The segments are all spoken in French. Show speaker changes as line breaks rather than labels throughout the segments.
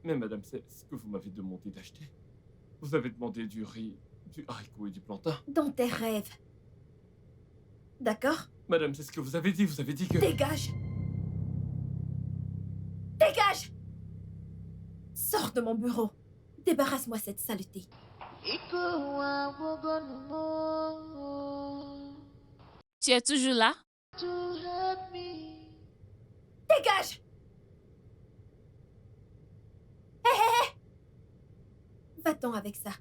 Mais madame, c'est ce que vous m'avez demandé d'acheter. Vous avez demandé du riz, du haricot et du plantain.
Dans tes rêves. D'accord?
Madame, c'est ce que vous avez dit. Vous avez dit que...
Dégage! Dégage! Sors de mon bureau. Débarrasse-moi cette saleté.
Tu es toujours là?
Dégage! Hé hé hé! Va-t'en avec ça.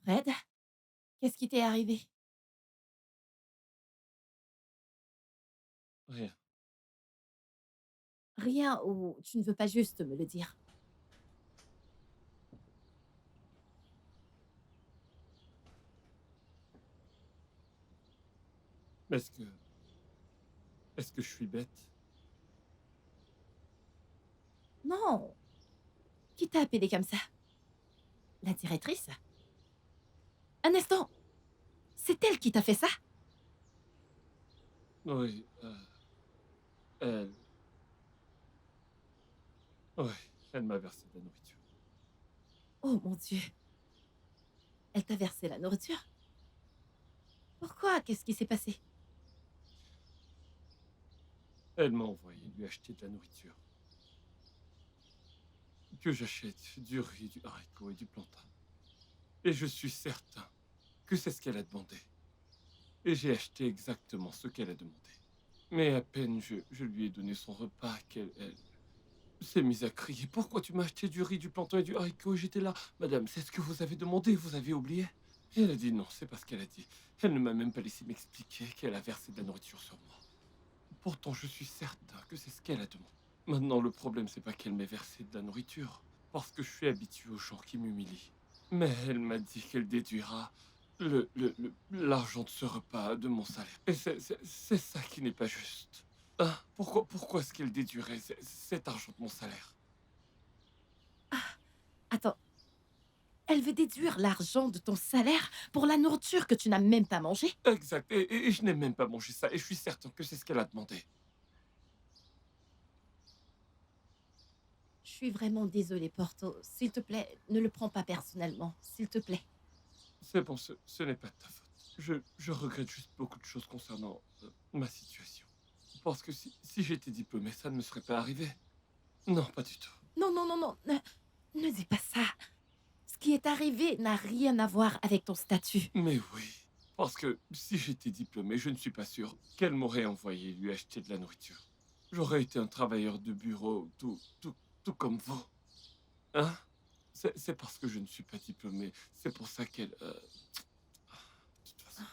Fred, qu'est-ce qui t'est arrivé?
Rien.
Rien ou tu ne veux pas juste me le dire?
Est-ce que... Est-ce que je suis bête?
Non. Qui t'a appelé comme ça? La directrice? Un instant. C'est elle qui t'a fait ça?
Oui, elle... Oui, elle m'a versé de la nourriture.
Oh mon Dieu. Elle t'a versé la nourriture? Pourquoi? Qu'est-ce qui s'est passé?
Elle m'a envoyé lui acheter de la nourriture. Que j'achète du riz, du haricot et du plantain. Et je suis certain que c'est ce qu'elle a demandé. Et j'ai acheté exactement ce qu'elle a demandé. Mais à peine je lui ai donné son repas qu'elle s'est mise à crier. Pourquoi tu m'as acheté du riz, du plantain et du haricot? Et j'étais là. Madame, c'est ce que vous avez demandé, vous avez oublié? Et elle a dit non, c'est pas ce qu'elle a dit. Elle ne m'a même pas laissé m'expliquer qu'elle a versé de la nourriture sur moi. Pourtant, je suis certain que c'est ce qu'elle a demandé. Maintenant, le problème, c'est pas qu'elle m'ait versé de la nourriture, parce que je suis habitué aux gens qui m'humilient. Mais elle m'a dit qu'elle déduira l'argent de ce repas de mon salaire. Et c'est ça qui n'est pas juste. Hein? Pourquoi est-ce qu'elle déduirait cet argent de mon salaire?
Attends. Elle veut déduire l'argent de ton salaire pour la nourriture que tu n'as même pas mangée?
Exact. Et je n'ai même pas mangé ça. Et je suis certain que c'est ce qu'elle a demandé.
Je suis vraiment désolée, Porto. S'il te plaît, ne le prends pas personnellement. S'il te plaît.
C'est bon, ce n'est pas de ta faute. Je regrette juste beaucoup de choses concernant ma situation. Parce que si j'étais diplômé, ça ne me serait pas arrivé. Non, pas du tout.
Non, non, non, non. Ne dis pas ça. Ce qui est arrivé n'a rien à voir avec ton statut.
Mais oui. Parce que si j'étais diplômé, je ne suis pas sûr qu'elle m'aurait envoyé lui acheter de la nourriture. J'aurais été un travailleur de bureau, tout comme vous. Hein? C'est parce que je ne suis pas diplômé. C'est pour ça qu'elle... de toute façon...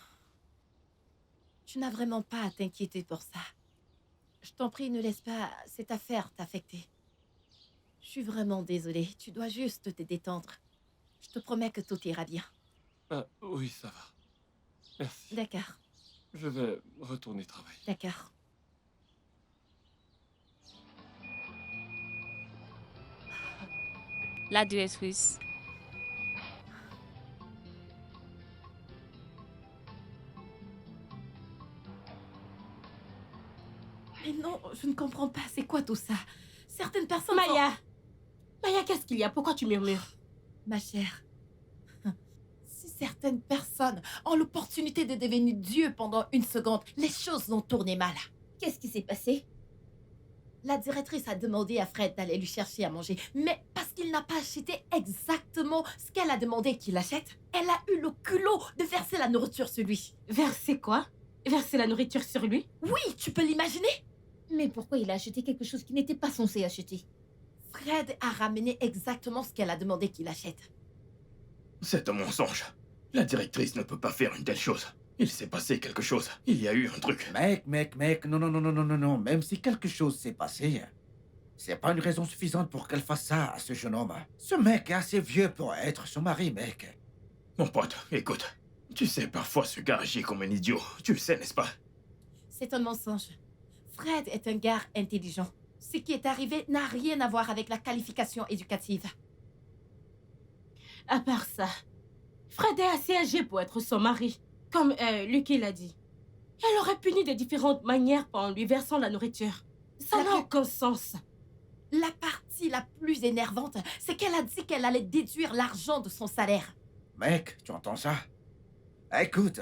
Tu n'as vraiment pas à t'inquiéter pour ça. Je t'en prie, ne laisse pas cette affaire t'affecter. Je suis vraiment désolée. Tu dois juste te détendre. Je te promets que tout ira bien.
Ah, oui, ça va. Merci.
D'accord,
Je vais retourner travailler.
d'accord.
La directrice.
Mais non, je ne comprends pas. C'est quoi tout ça? Certaines personnes sont...
Maya! Maya, qu'est-ce qu'il y a? Pourquoi tu murmures?
Ma chère, si certaines personnes ont l'opportunité de devenir Dieu pendant une seconde, les choses vont tourner mal.
Qu'est-ce qui s'est passé?
La directrice a demandé à Fred d'aller lui chercher à manger, mais parce qu'il n'a pas acheté exactement ce qu'elle a demandé qu'il achète, elle a eu le culot de verser la nourriture sur lui.
Verser quoi? Verser la nourriture sur lui?
Oui, tu peux l'imaginer?
Mais pourquoi il a acheté quelque chose qu'il n'était pas censé acheter?
Fred a ramené exactement ce qu'elle a demandé qu'il achète.
C'est un mensonge. La directrice ne peut pas faire une telle chose. Il s'est passé quelque chose. Il y a eu un truc.
Mec, non, non, non, non, non, non, non. Même si quelque chose s'est passé, c'est pas une raison suffisante pour qu'elle fasse ça à ce jeune homme. Ce mec est assez vieux pour être son mari, mec.
Mon pote, écoute. Tu sais, parfois ce gars agit comme un idiot. Tu le sais, n'est-ce pas?
C'est un mensonge. Fred est un gars intelligent. Ce qui est arrivé n'a rien à voir avec la qualification éducative.
À part ça, Fred est assez âgé pour être son mari, comme Lucky l'a dit. Elle aurait puni de différentes manières en lui versant la nourriture. Ça n'a aucun sens.
La partie la plus énervante, c'est qu'elle a dit qu'elle allait déduire l'argent de son salaire.
Mec, tu entends ça? Écoute,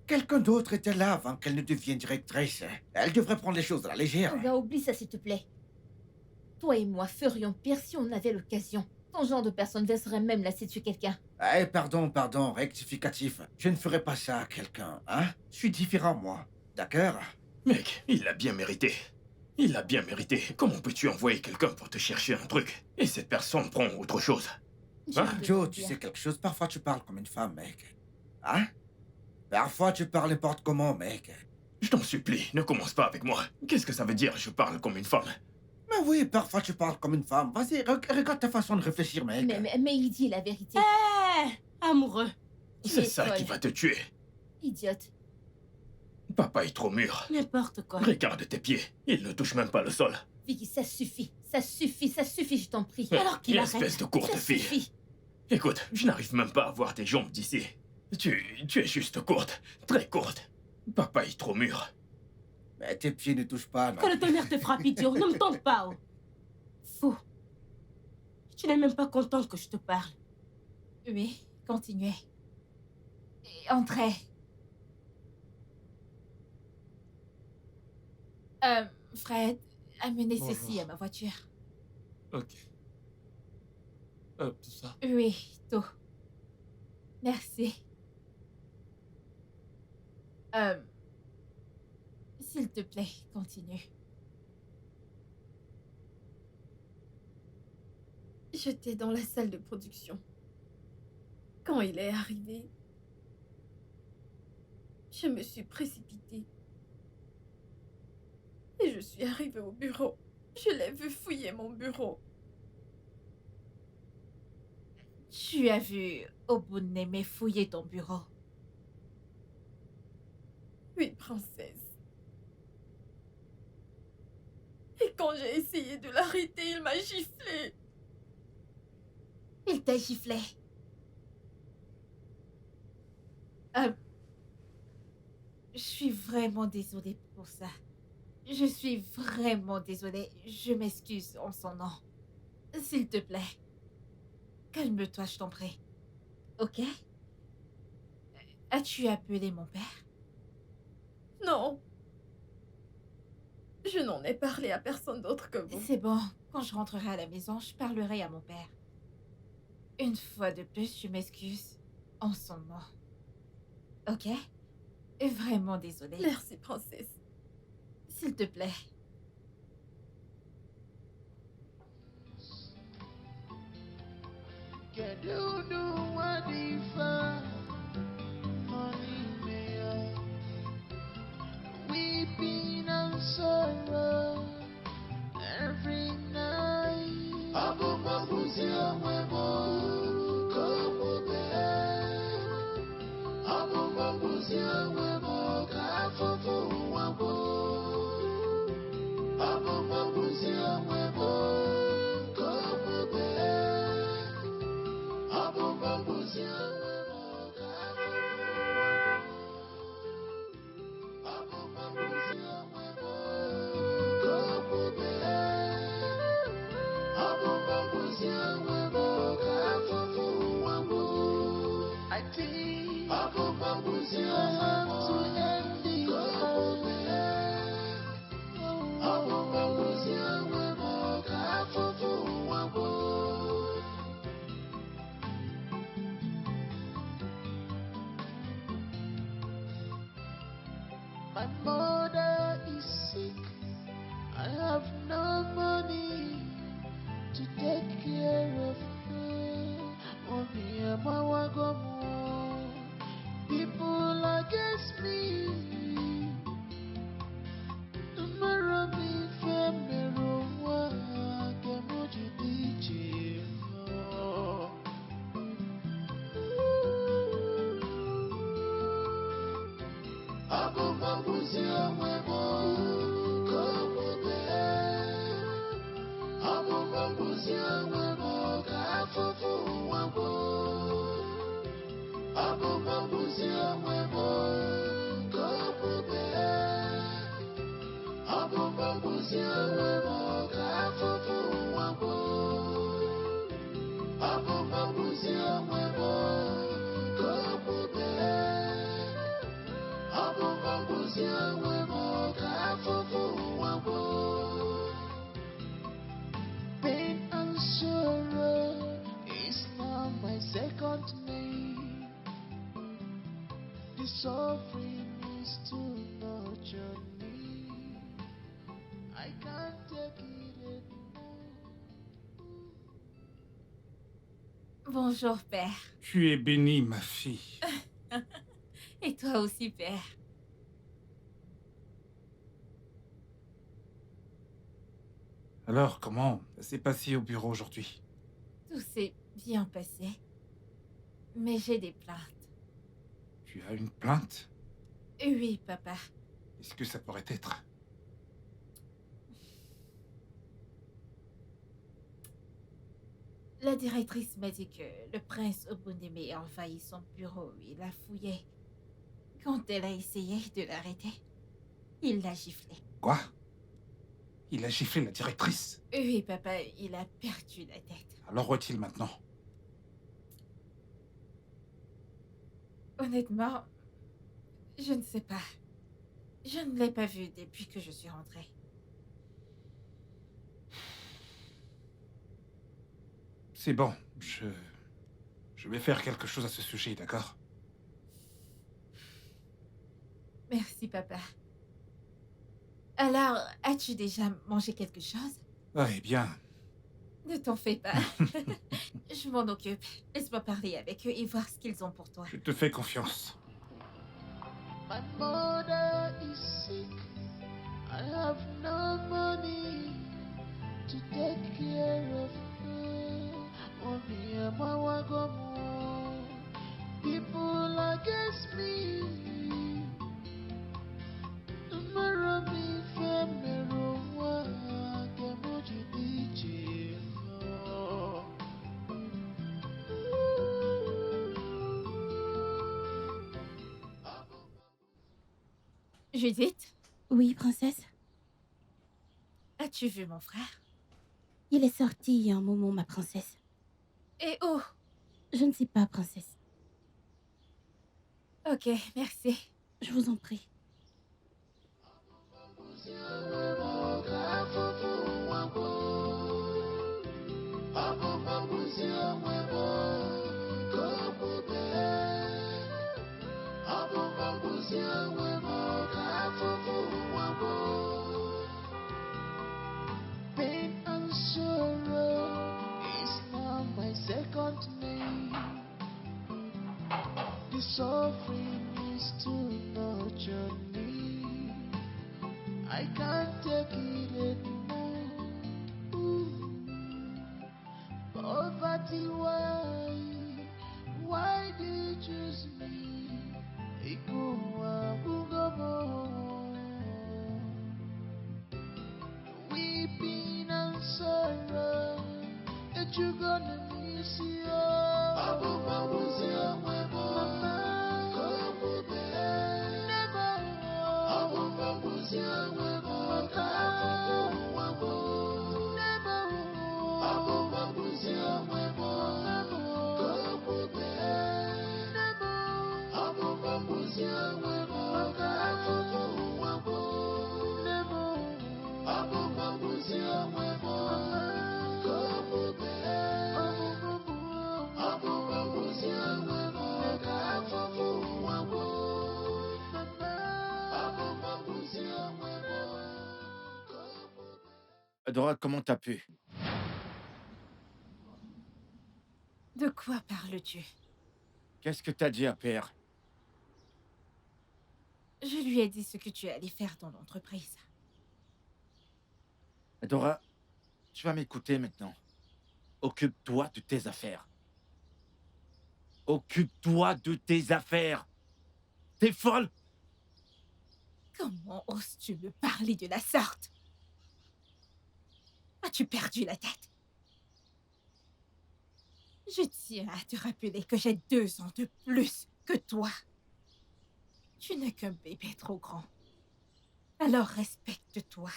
quelqu'un d'autre était là avant qu'elle ne devienne directrice. Elle devrait prendre les choses à la légère.
Oh, gars, oublie ça, s'il te plaît. Toi et moi ferions pire si on avait l'occasion. Ton genre de personne verserait même la tuer quelqu'un.
Eh, pardon, rectificatif. Je ne ferai pas ça à quelqu'un, hein? Je suis différent, moi. D'accord?
Mec, il l'a bien mérité. Il l'a bien mérité. Comment peux-tu envoyer quelqu'un pour te chercher un truc et cette personne prend autre chose?
Je
Hein?
me
Joe,
demande
tu
bien.
sais quelque chose? Parfois, tu parles comme une femme, mec. Hein? Parfois, tu parles n'importe comment, mec.
Je t'en supplie, ne commence pas avec moi. Qu'est-ce que ça veut dire, je parle comme une femme?
Mais oui, parfois, tu parles comme une femme. Vas-y, regarde ta façon de réfléchir, mec.
Mais il dit la vérité.
Amoureux.
Tu
C'est
es
ça qui
folle.
va te tuer.
Idiote.
Papa est trop mûr.
N'importe quoi.
Regarde tes pieds, il ne touche même pas le sol.
Vicky, ça suffit. Ça suffit, je t'en prie.
Alors qu'il arrête.
Espèce de courte
Ça
fille.
suffit.
Écoute, je n'arrive même pas à voir tes jambes d'ici. Tu es juste courte, très courte. Papa est trop mûr.
Mais tes pieds ne touchent pas, non?
Que le tonnerre te frappe, idiot. Ne me tente pas, oh. Fou. Tu n'es même pas content que je te parle.
Oui, continuez. Et entrez. Fred, amenez
Bonjour.
ceci à ma voiture.
Ok. Tout ça.
Oui, tout. Merci. S'il te plaît, continue. J'étais dans la salle de production. Quand il est arrivé, je me suis précipitée. Et je suis arrivée au bureau. Je l'ai vu fouiller mon bureau.
Tu as vu Obuneme fouiller ton bureau.
Oui, princesse. Et quand j'ai essayé de l'arrêter, il m'a giflé.
Il t'a giflé.
Je suis vraiment désolée pour ça. Je suis vraiment désolée. Je m'excuse en son nom. S'il te plaît. Calme-toi, je t'en prie. Ok? As-tu appelé mon père? Non. Je n'en ai parlé à personne d'autre que vous. C'est bon. Quand je rentrerai à la maison, je parlerai à mon père. Une fois de plus, je m'excuse en son nom. Ok? Vraiment désolée. Merci, princesse. S'il te plaît.
Weeping and sorrow every night. Abumabuzia wemo komobe. Abumabuzia wemo kafufu wabo. Abumabuzia wemo komobe. Abumabuzia wemo My mother is sick. I have no money to take care of her. Mommy, I'm a wagamu. People against me. Tomorrow me femero wa kemoji DJ. Pain and sorrow is now my second name. The suffering is too much on me. I can't take it anymore.
Bonjour, père.
Tu es bénie, ma fille.
Et toi aussi, père.
Alors, comment ça s'est passé au bureau aujourd'hui?
Tout s'est bien passé. Mais j'ai des plaintes.
Tu as une plainte?
Oui, papa.
Est-ce que ça pourrait être?
La directrice m'a dit que le prince Obundeme a envahi son bureau. Il a fouillé. Quand elle a essayé de l'arrêter, il l'a giflé.
Quoi? Il a giflé la directrice?
Oui, papa, il a perdu la tête.
Alors où est-il maintenant?
Honnêtement, je ne sais pas. Je ne l'ai pas vu depuis que je suis rentrée.
C'est bon, je vais faire quelque chose à ce sujet, d'accord?
Merci, papa. Alors, as-tu déjà mangé quelque chose?
Ah, eh bien,
Ne t'en fais pas. Je m'en occupe. Laisse-moi parler avec eux et voir ce qu'ils ont pour toi.
je te fais confiance.
My mother is sick. I have no money to take care of her. Mommy, I'm a wagamu. People against me. Tomorrow me family kemoji DJ.
Judith,
Oui, princesse.
as-tu vu mon frère?
Il est sorti il y a un moment, ma princesse.
Et où?
Je ne sais pas, princesse.
Ok, merci.
Je vous en prie.
Pain and sorrow is now my second name. The suffering is too much on me. I can't take it anymore. Ooh. Poverty, why do you choose me? Ikuwa bugobo. Weeping and sorrow that you're gonna miss you.
Adora, comment t'as pu?
De quoi parles-tu?
Qu'est-ce que t'as dit à Père?
Je lui ai dit ce que tu allais faire dans l'entreprise.
Adora, tu vas m'écouter maintenant. Occupe-toi de tes affaires. Occupe-toi de tes affaires. T'es folle?
Comment oses-tu me parler de la sorte? As-tu perdu la tête? Je tiens à te rappeler que j'ai 2 ans de plus que toi. Tu n'es qu'un bébé trop grand. Alors respecte-toi.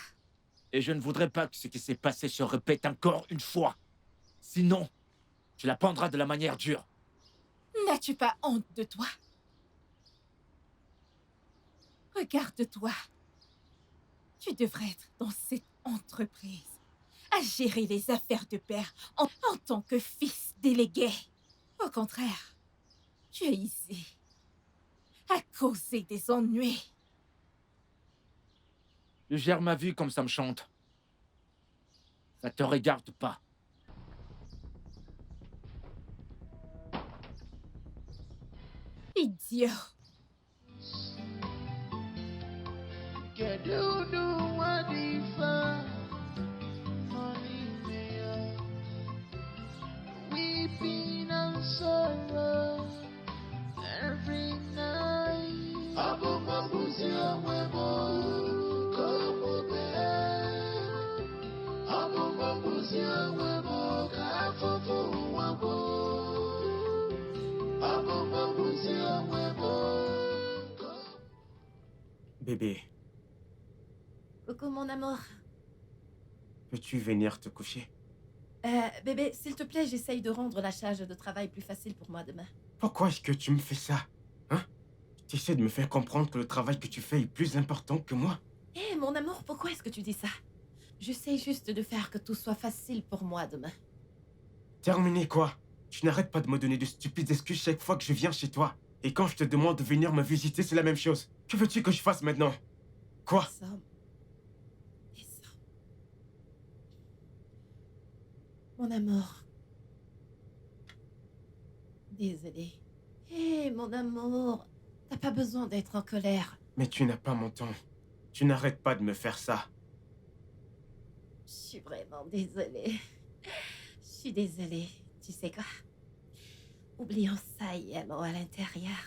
Et je ne voudrais pas que ce qui s'est passé se répète encore une fois. Sinon, tu la prendras de la manière dure.
N'as-tu pas honte de toi? Regarde-toi. Tu devrais être dans cette entreprise, à gérer les affaires de père en tant que fils délégué. Au contraire, tu es ici à causer des ennuis.
Je gère ma vie comme ça me chante. Ça te regarde pas.
Idiot.
Weeping and sorrow every night. Abo mabuzi amwemo komobe. Abo mabuzi amwemo kafufu wabo. Abo mabuzi amwemo.
Bébé,
Coucou, mon amour.
peux-tu venir te coucher?
Bébé, s'il te plaît, j'essaye de rendre la charge de travail plus facile pour moi demain.
Pourquoi est-ce que tu me fais ça? Hein? Tu essaies de me faire comprendre que le travail que tu fais est plus important que moi?
Hé, mon amour, pourquoi est-ce que tu dis ça? J'essaye juste de faire que tout soit facile pour moi demain.
Terminé quoi? Tu n'arrêtes pas de me donner de stupides excuses chaque fois que je viens chez toi. Et quand je te demande de venir me visiter, c'est la même chose. Que veux-tu que je fasse maintenant? Quoi?
Sam. Et Sam. Mon amour. Désolée. Hé, mon amour. T'as pas besoin d'être en colère.
Mais tu n'as pas mon temps. Tu n'arrêtes pas de me faire ça.
Je suis vraiment désolée. Je suis désolée. Tu sais quoi? Oublions ça et allons à l'intérieur.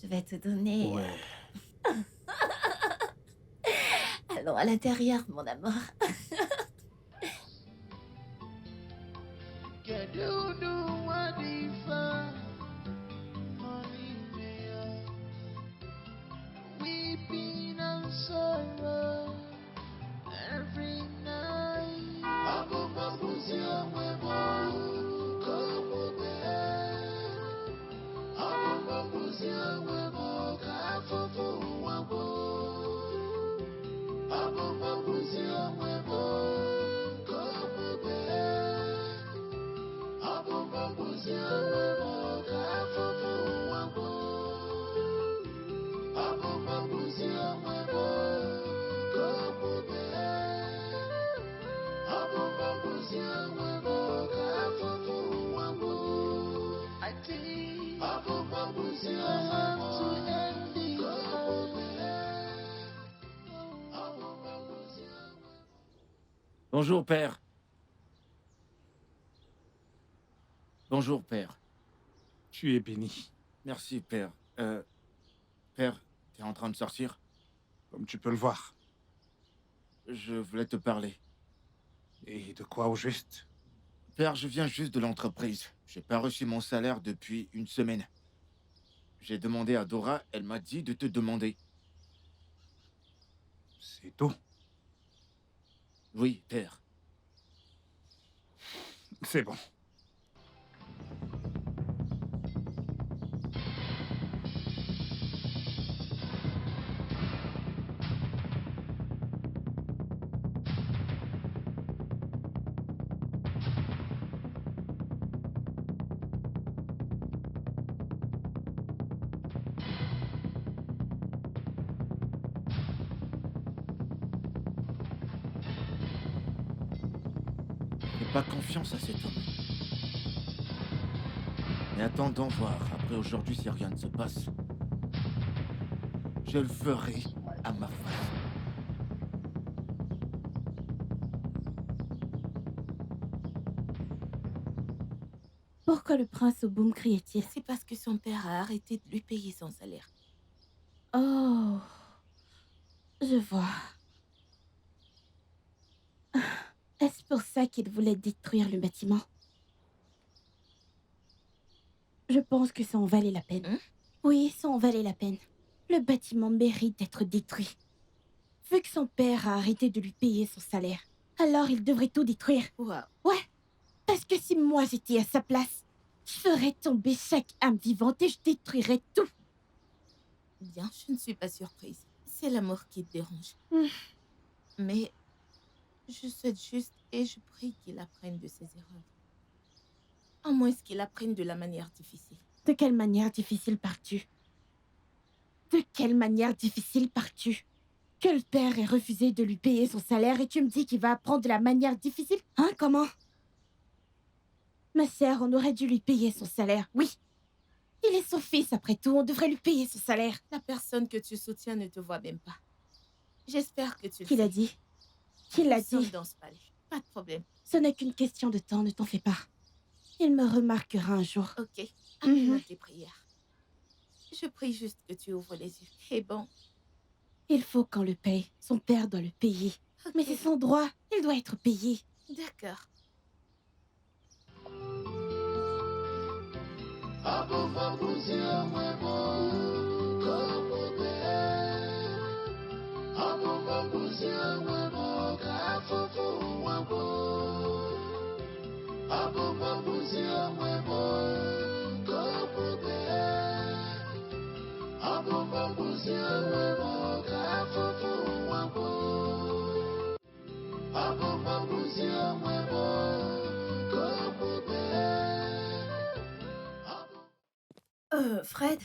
Je vais te donner...
Ouais.
Allons à l'intérieur, mon amour.
Weeping and sorrow every night. Abo mabuzi amwemo komobe. Abo mabuzi amwemo kafufu wabo. Abo mabuzi amwemo komobe. Abo mabuzi amwemo kafufu wabo. Abo mabuzi amwemo komobe. Abo mabuzi amwemo kafufu wabo. Abo mabuzi amwemo komobe. Abo mabuzi amwemo.
Bonjour, père. Bonjour, père.
Tu es béni.
Merci, père. Père, t'es en train de sortir?
Comme tu peux le voir.
Je voulais te parler.
Et de quoi au juste?
Père, je viens juste de l'entreprise. J'ai pas reçu mon salaire depuis une semaine. J'ai demandé à Dora, elle m'a dit de te demander.
C'est tout.
Oui, père.
C'est bon.
Fais pas confiance à cet homme. Mais attendons voir, après aujourd'hui, si rien ne se passe. Je le ferai à ma façon.
Pourquoi le prince Boum criait-il? C'est parce que son père a arrêté de lui payer son salaire. Oh, Je vois. Est-ce pour ça qu'il voulait détruire le bâtiment? Je pense que ça en valait la peine. Oui, ça en valait la peine. Le bâtiment mérite d'être détruit. Vu que son père a arrêté de lui payer son salaire, alors il devrait tout détruire.
Wow.
Ouais, parce que si moi j'étais à sa place, je ferais tomber chaque âme vivante et je détruirais tout.
Bien, je ne suis pas surprise. C'est l'amour qui te dérange. Mais je souhaite juste et je prie qu'il apprenne de ses erreurs. À moins qu'il apprenne de la manière difficile.
De quelle manière difficile pars-tu? De quelle manière difficile pars-tu? Que le père ait refusé de lui payer son salaire et tu me dis qu'il va apprendre de la manière difficile? Hein, comment? Ma sœur, on aurait dû lui payer son salaire, oui. Il est son fils, après tout, on devrait lui payer son salaire.
La personne que tu soutiens ne te voit même pas. J'espère que tu le
Qui l'a
sais.
dit? Qui l'a
Nous sommes
dit?
dans ce palais. Pas de problème.
Ce n'est qu'une question de temps, ne t'en fais pas. Il me remarquera un jour.
Ok, amène tes prières. Je prie juste que tu ouvres les yeux. Et bon.
Il faut qu'on le paye. Son père doit le payer.
Ok.
Mais c'est son droit. Il doit être payé.
D'accord. Fred?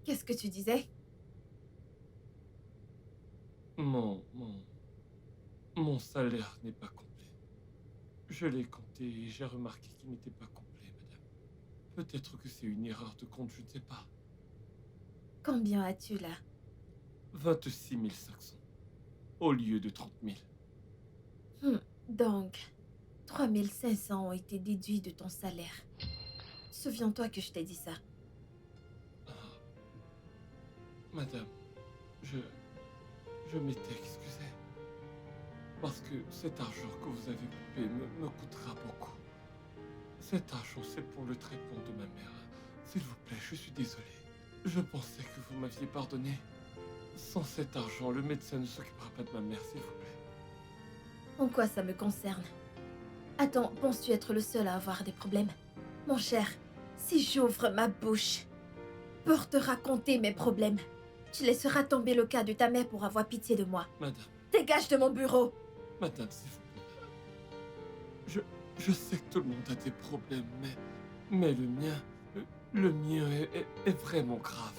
Qu'est-ce que tu disais?
Mon salaire n'est pas complet. Je l'ai compté et j'ai remarqué qu'il n'était pas complet, madame. Peut-être que c'est une erreur de compte, je ne sais pas.
Combien as-tu là?
26 500 au lieu de 30 000.
Donc, 3 500 ont été déduits de ton salaire. Souviens-toi que je t'ai dit ça.
Madame, je m'étais excusé. Parce que cet argent que vous avez coupé me coûtera beaucoup. Cet argent, c'est pour le traitement de ma mère. S'il vous plaît, je suis désolé. Je pensais que vous m'aviez pardonné. Sans cet argent, le médecin ne s'occupera pas de ma mère, s'il vous plaît.
En quoi ça me concerne? Attends, penses-tu être le seul à avoir des problèmes? Mon cher, si j'ouvre ma bouche pour te raconter mes problèmes, tu laisseras tomber le cas de ta mère pour avoir pitié de moi.
Madame.
Dégage de mon bureau.
Madame, s'il vous plaît. Je sais que tout le monde a des problèmes, mais le mien est vraiment grave.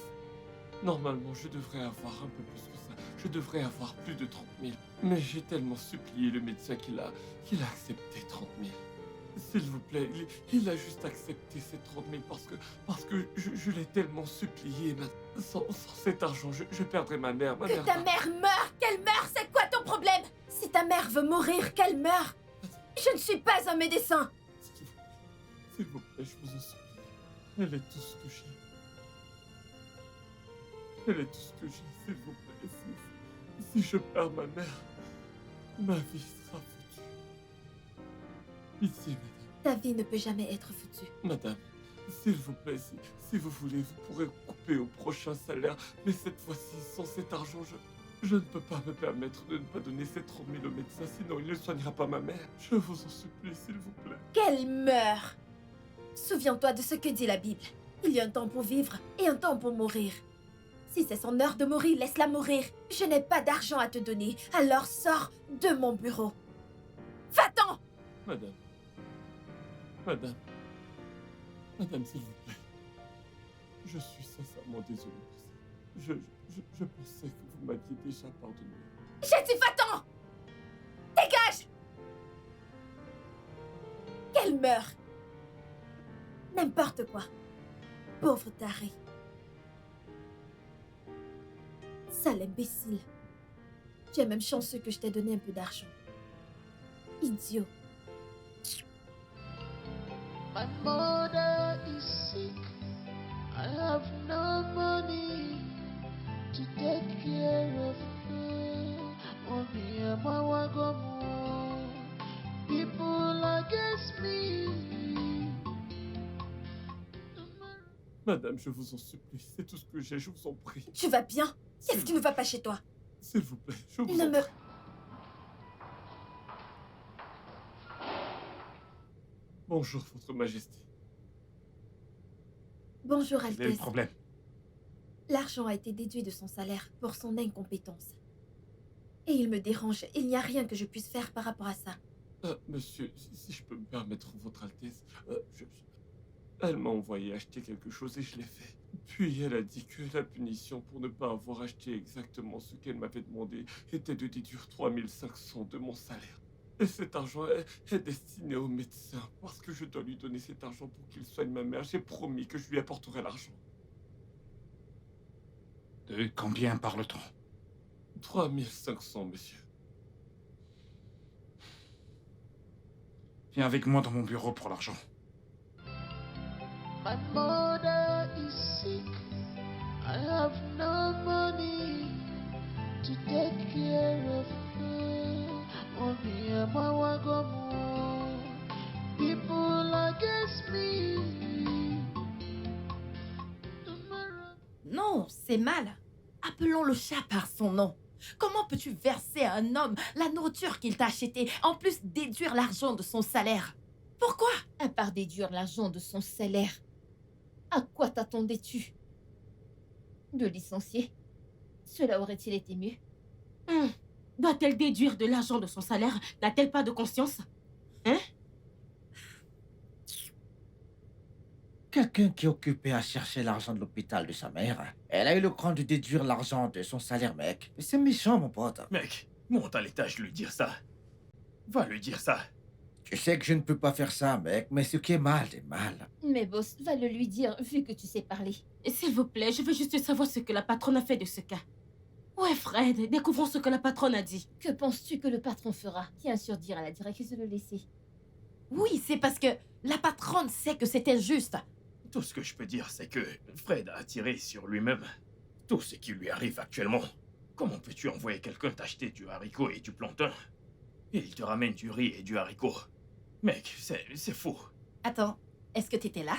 Normalement, je devrais avoir un peu plus que ça. Je devrais avoir plus de 30 000. Mais j'ai tellement supplié le médecin qu'il a accepté 30 000. S'il vous plaît, il a juste accepté ces 30 000 parce que je l'ai tellement supplié. Sans cet argent, je perdrai ma mère.
Que ta mère meure, qu'elle meure, c'est quoi ton problème? Si ta mère veut mourir, qu'elle meure. Je ne suis pas un médecin.
S'il vous plaît, je vous en supplie. Elle est tout ce que j'ai. Elle est tout ce que j'ai, s'il vous plaît. Si je perds ma mère, ma vie sera foutue. Pitié, madame.
Ta vie ne peut jamais être foutue.
Madame, s'il vous plaît, si vous voulez, vous pourrez couper au prochain salaire. Mais cette fois-ci, sans cet argent, je ne peux pas me permettre de ne pas donner ces 30 000 au médecin, sinon il ne soignera pas ma mère. Je vous en supplie, s'il vous plaît.
Qu'elle meure. Souviens-toi de ce que dit la Bible. Il y a un temps pour vivre et un temps pour mourir. Si c'est son heure de mourir, laisse-la mourir. Je n'ai pas d'argent à te donner, alors sors de mon bureau. Va-t'en!
Madame, s'il vous plaît. Je suis sincèrement désolé pour ça. Je pensais que vous m'aviez déjà pardonné.
J'ai dit va-t'en! Dégage! Qu'elle meure. N'importe quoi. Pauvre taré. Sale imbécile. Tu es même chanceux que je t'ai donné un peu d'argent. Idiot.
My mother is sick. I have no money to take care of me. Only am I wagamu. People against me.
Madame, je vous en supplie, c'est tout ce que j'ai, je vous en prie.
Tu vas bien? Qu'est-ce qui ne va pas chez toi?
S'il vous plaît, je vous
Ne
en
me...
prie. Bonjour, Votre Majesté.
Bonjour,
Quel est le
Altesse.
problème?
L'argent a été déduit de son salaire pour son incompétence. Et il me dérange. Il n'y a rien que je puisse faire par rapport à ça.
Monsieur, si je peux me permettre, Votre Altesse, elle m'a envoyé acheter quelque chose et je l'ai fait. Puis elle a dit que la punition pour ne pas avoir acheté exactement ce qu'elle m'avait demandé était de déduire 3500 de mon salaire. Et cet argent est destiné au médecin parce que je dois lui donner cet argent pour qu'il soigne ma mère. J'ai promis que je lui apporterai l'argent.
De combien parle-t-on?
3500, monsieur.
Viens avec moi dans mon bureau pour l'argent.
My mother is sick. I have no money to take care of her. Only am I wagamu. People against me.
Non, c'est mal. Appelons le chat par son nom. Comment peux-tu verser à un homme la nourriture qu'il t'a achetée, en plus déduire l'argent de son salaire? Pourquoi?
À part déduire l'argent de son salaire, à quoi t'attendais-tu? De licencier? Cela aurait-il été mieux?
Doit-elle déduire de l'argent de son salaire? N'a-t-elle pas de conscience? Hein?
Quelqu'un qui est occupé à chercher l'argent de l'hôpital de sa mère. Elle a eu le cran de déduire l'argent de son salaire, mec. C'est méchant, mon pote.
Mec, monte à l'étage lui dire ça. Va lui dire ça.
Tu sais que je ne peux pas faire ça, mec, mais ce qui est mal est mal.
Mais boss, va le lui dire, vu que tu sais parler.
S'il vous plaît, je veux juste savoir ce que la patronne a fait de ce cas. Ouais, Fred, découvrons ce que la patronne a dit.
Que penses-tu que le patron fera? Bien sûr, dire à la directrice de le laisser.
Oui, c'est parce que la patronne sait que c'est injuste.
Tout ce que je peux dire, c'est que Fred a tiré sur lui-même. Tout ce qui lui arrive actuellement. Comment peux-tu envoyer quelqu'un t'acheter du haricot et du plantain? Et il te ramène du riz et du haricot. Mec, c'est fou.
Attends, est-ce que t'étais là?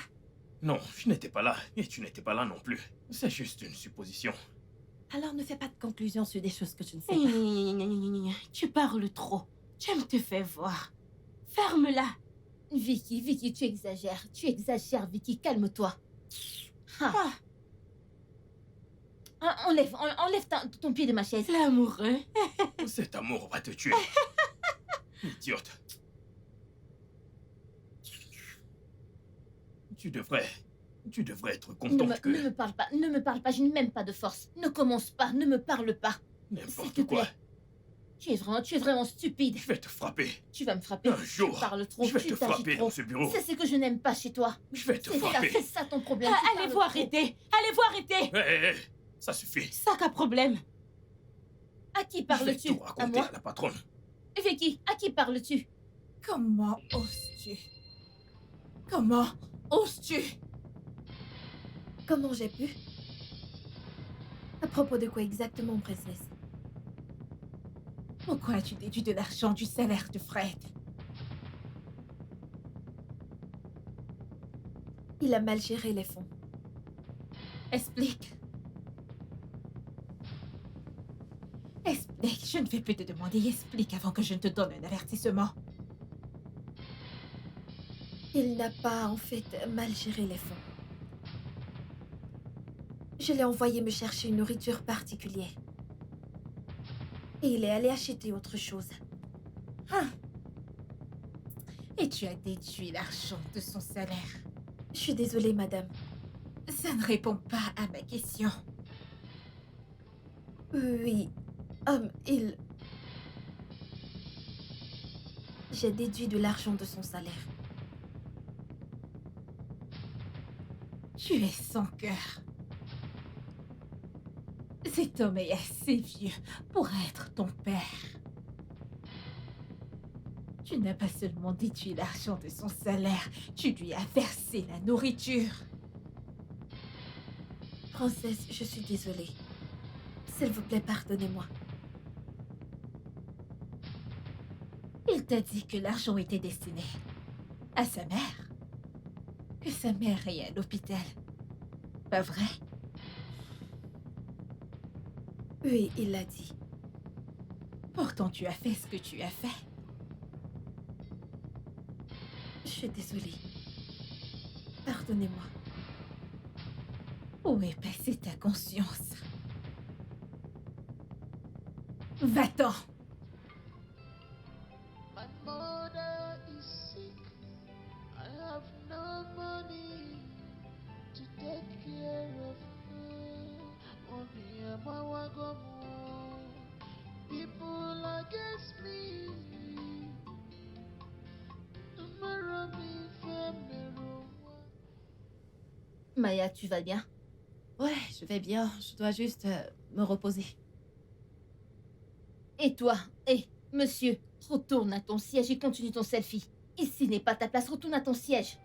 Non, je n'étais pas là, et tu n'étais pas là non plus. C'est juste une supposition.
Alors ne fais pas de conclusion sur des choses que tu ne sais pas.
Tu parles trop. Tu me te fais voir. Ferme-la.
Vicky, tu exagères. Tu exagères, Vicky, calme-toi. Enlève ton pied de ma chaise.
L'amoureux.
Cet amour va te tuer. Idiote. Tu devrais être contente que...
Ne me parle pas, je n'ai même pas de force. Ne commence pas, ne me parle pas.
N'importe quoi.
Tu es vraiment stupide.
Je vais te frapper.
Tu vas me frapper.
Un jour,
tu parles trop,
je vais
tu
te
t'agites
frapper
trop.
dans ce bureau.
C'est ce que je n'aime pas chez toi.
Je vais te frapper.
C'est ça ton problème.
Allez-vous arrêter. Allez-vous arrêter.
Hé, ça suffit.
Ça qu'a problème.
À qui
Je vais
parles-tu?
tout raconter à la patronne.
Vicky, à qui parles-tu?
Comment oses-tu? Comment oses-tu?
Comment j'ai pu? À propos de quoi exactement, princesse?
Pourquoi as-tu déduit de l'argent du salaire de Fred?
Il a mal géré les fonds.
Explique. Explique, je ne vais plus te demander. Explique avant que je ne te donne un avertissement.
Il n'a pas, en fait, mal géré les fonds. Je l'ai envoyé me chercher une nourriture particulière. Et il est allé acheter autre chose.
Et tu as déduit l'argent de son salaire.
Je suis désolée, madame.
Ça ne répond pas à ma question.
Oui. J'ai déduit de l'argent de son salaire.
Tu es sans cœur. Cet homme est assez vieux pour être ton père. Tu n'as pas seulement déduit l'argent de son salaire, tu lui as versé la nourriture.
Princesse, je suis désolée.
S'il vous plaît, pardonnez-moi. Il t'a dit que l'argent était destiné à sa mère. Que sa mère est à l'hôpital. Pas vrai? Oui, il l'a dit. Pourtant, tu as fait ce que tu as fait. Je suis désolée. Pardonnez-moi. Où est passée ta conscience? Va-t'en!
My mother is sick. I have no money to take care of her. Only a mawagomo. People against me. Tomorrow me family.
Maya, tu vas bien?
Ouais, je vais bien. Je dois juste me reposer.
Et toi? Monsieur, retourne à ton siège et continue ton selfie. Ici n'est pas ta place, retourne à ton siège.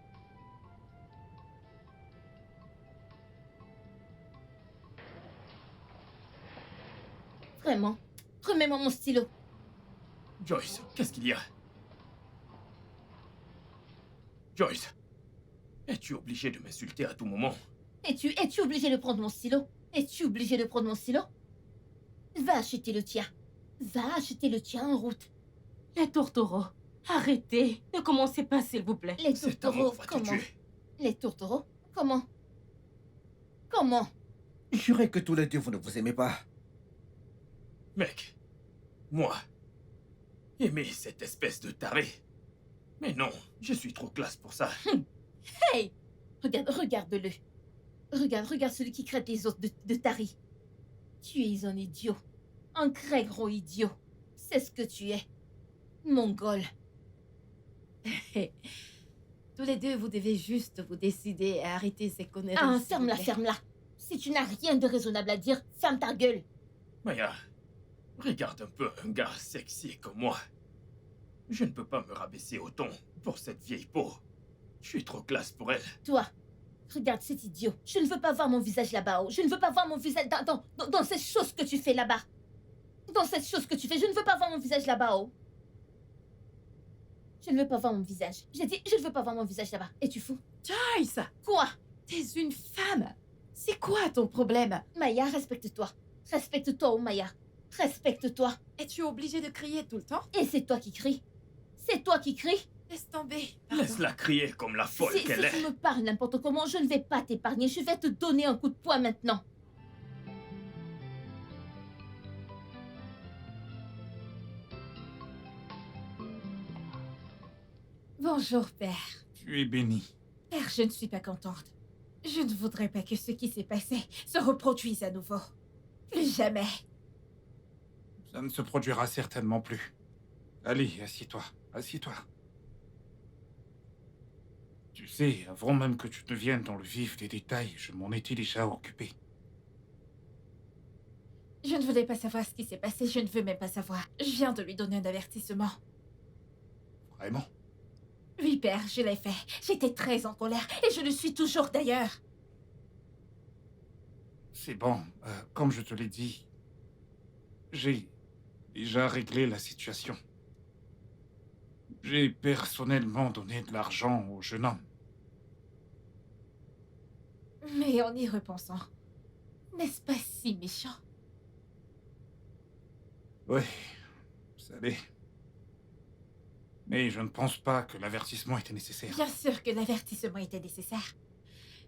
Vraiment? Remets-moi mon stylo.
Joyce, qu'est-ce qu'il y a? Joyce, es-tu obligé de m'insulter à tout moment?
Es-tu obligé de prendre mon stylo? Es-tu obligé de prendre mon stylo? Va acheter le tien. Va acheter le tien en route.
Les tourtereaux, arrêtez. Ne commencez pas, s'il vous plaît.
Les
Cet
tourtereaux,
amour va te
comment?
tuer.
Les tourtereaux? Comment? Comment?
Jurez que tous les deux, vous ne vous aimez pas.
Mec, moi, aimer cette espèce de taré. Mais non, je suis trop classe pour ça.
Hey! Regarde-le. Regarde celui qui crête les os de Tari. Tu es un idiot. Un très gros idiot. C'est ce que tu es. Mongol.
Tous les deux, vous devez juste vous décider à arrêter ces conneries.
Ah,
s'il vous plaît.
ferme-la. Si tu n'as rien de raisonnable à dire, ferme ta gueule.
Maya, regarde un peu un gars sexy comme moi. Je ne peux pas me rabaisser autant pour cette vieille peau. Je suis trop classe pour elle.
Toi, regarde cet idiot. Je ne veux pas voir mon visage là-bas. Je ne veux pas voir mon visage dans cette chose que tu fais là-bas. Dans cette chose que tu fais, je ne veux pas voir mon visage là-bas. Je ne veux pas voir mon visage. J'ai dit, je ne veux pas voir mon visage là-bas. Es-tu fou?
Joyce!
Quoi?
T'es une femme. C'est quoi ton problème?
Maya, respecte-toi. Respecte-toi, Maya. Respecte-toi.
Es-tu obligée de crier tout le temps?
Et c'est toi qui cries. C'est toi qui cries.
Laisse tomber. Pardon.
Laisse-la crier comme la folle
Si
qu'elle
tu
est.
me parles n'importe comment, je ne vais pas t'épargner. Je vais te donner un coup de poing maintenant.
Bonjour, père.
Tu es béni.
Père, je ne suis pas contente. Je ne voudrais pas que ce qui s'est passé se reproduise à nouveau. Plus jamais.
Ça ne se produira certainement plus. Allez, assieds-toi. Assieds-toi. Tu sais, avant même que tu ne viennes dans le vif des détails, je m'en étais déjà occupé.
Je ne voulais pas savoir ce qui s'est passé, je ne veux même pas savoir. Je viens de lui donner un avertissement.
Vraiment?
Oui, père, je l'ai fait. J'étais très en colère, et je le suis toujours d'ailleurs.
C'est bon. Comme je te l'ai dit, j'ai déjà réglé la situation. J'ai personnellement donné de l'argent au jeune homme.
Mais en y repensant, n'est-ce pas si méchant?
Oui, ça l'est. Mais je ne pense pas que l'avertissement était nécessaire.
Bien sûr que l'avertissement était nécessaire.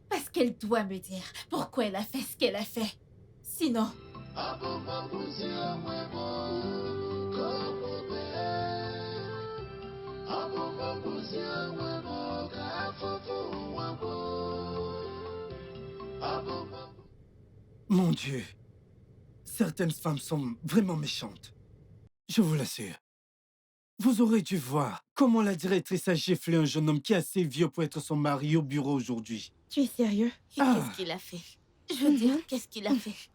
Parce qu'elle doit me dire pourquoi elle a fait ce qu'elle a fait. Sinon...
Mon Dieu, certaines femmes sont vraiment méchantes. Je vous l'assure. Vous aurez dû voir comment la directrice a giflé un jeune homme qui est assez vieux pour être son mari au bureau aujourd'hui.
Tu es sérieux?
Qu'est-ce qu'il a fait? Je veux dire, qu'est-ce qu'il a fait?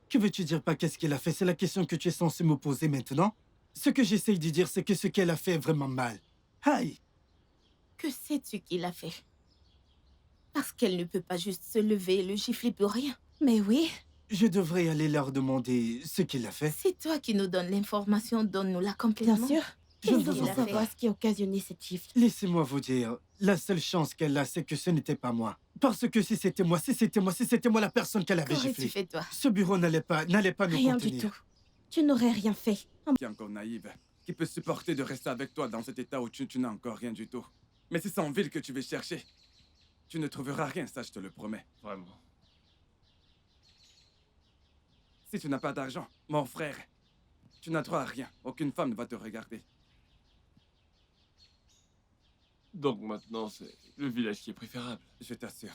Que veux-tu dire par qu'est-ce qu'elle a fait? C'est la question que tu es censé me poser maintenant. Ce que j'essaye de dire, c'est que ce qu'elle a fait est vraiment mal. Aïe!
Que sais-tu qu'il a fait? Parce qu'elle ne peut pas juste se lever et le gifler pour rien.
Mais oui,
Je devrais aller leur demander ce qu'il a fait.
C'est toi qui nous donnes l'information, donne-nous-la complètement.
Bien sûr.
Je ne
Il
vous
faut
en veux
savoir
pas.
ce qui a occasionné cette shift.
Laissez-moi vous dire, la seule chance qu'elle a, c'est que ce n'était pas moi. Parce que si c'était moi la personne qu'elle avait
Qu'aurais-tu
giflée.
fait, toi?
Ce bureau n'allait pas nous
Rien du
contenir.
tout. Tu n'aurais rien fait.
Qui est encore naïve, qui peut supporter de rester avec toi dans cet état où tu n'as encore rien du tout. Mais c'est en ville que tu veux chercher. Tu ne trouveras rien, ça je te le promets.
Vraiment.
Si tu n'as pas d'argent, mon frère, tu n'as droit à rien. Aucune femme ne va te regarder.
Donc maintenant, c'est le village qui est préférable.
Je t'assure.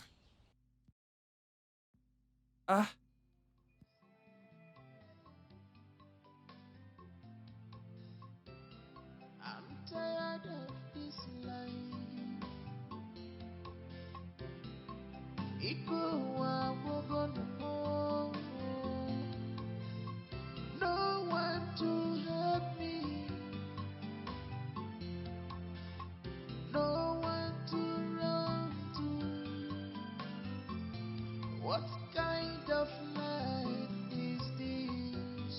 Ah!
I'm tired of this life. No one to help me. No one to run to. What kind of life is this?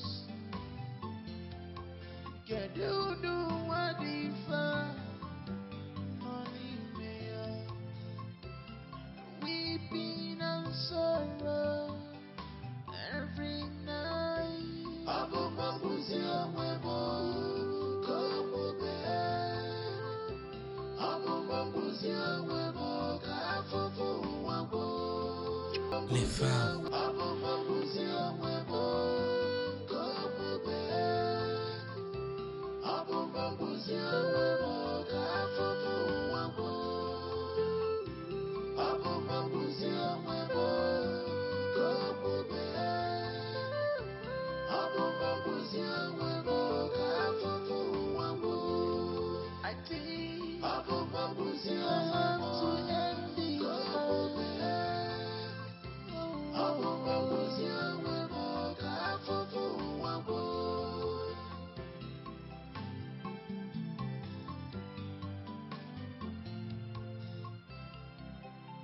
Can you do what if money mayor? Weeping and sorrow every night. Abo mabuzi amwebo komobe. Abo mabuzi amwebo kafufu wabo.
Les femmes.
Abo mabuzi amwebo komobe. Abo mabuzi amwebo kafufu wabo. Abo mabuzi amwebo komobe. Abo mabuzi amwebo kafufu wabo. I think abo mabuzi amwebo to end it komobe. Abo mabuzi amwebo kafufu wabo.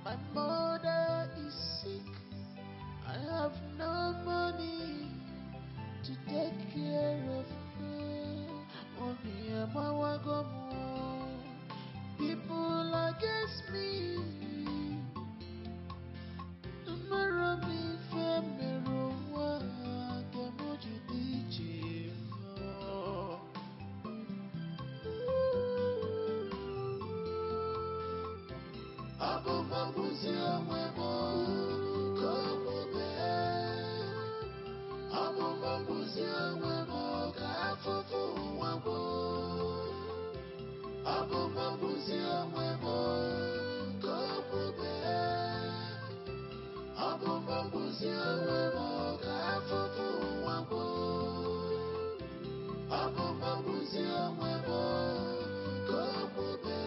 My mother is sick. I have no money to take care of her. Mommy, I'm a wagamu. People against me. Tomorrow me femero wa kemoji DJ. Abo mabuzi amwebo komobe. Abo mabuzi amwebo kafufu wabo. Abo mabuzi amwebo komobe. Abo mabuzi amwebo kafufu wabo. Abo mabuzi amwebo komobe.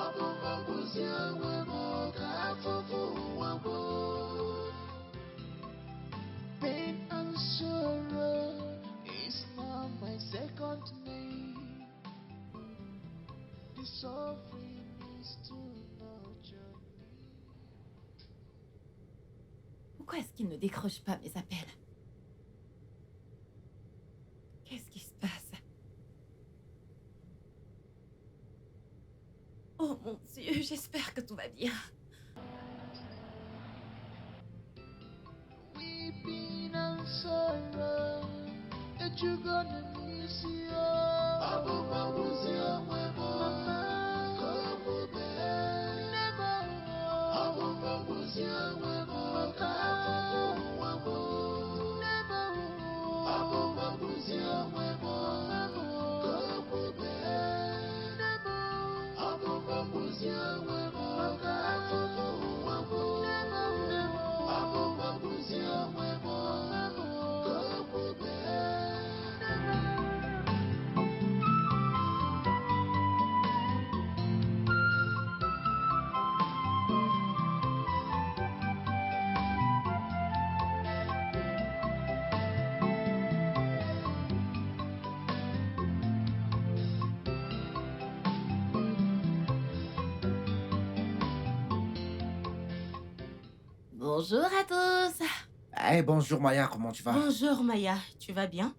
Abo mabuzi amwebo kafufu wabo. Pain and sorrow is now my second name. The suffering is too much on me.
Pourquoi est-ce qu'il ne décroche pas mes appels? Qu'est-ce qui se passe? Oh mon Dieu, j'espère que tout va bien.
Weeping and sorrow that you're gonna miss you. Abo mabuzi amwebo komobe. Never. Abo mabuzi amwebo kafufu wabo. Never. Abo mabuzi amwebo komobe. Never. Abo mabuzi amwebo kafufu wabo. Never. Abo mabuzi amwebo komobe.
Bonjour à tous.
Eh, bonjour Maya, comment tu vas?
Bonjour Maya, tu vas bien?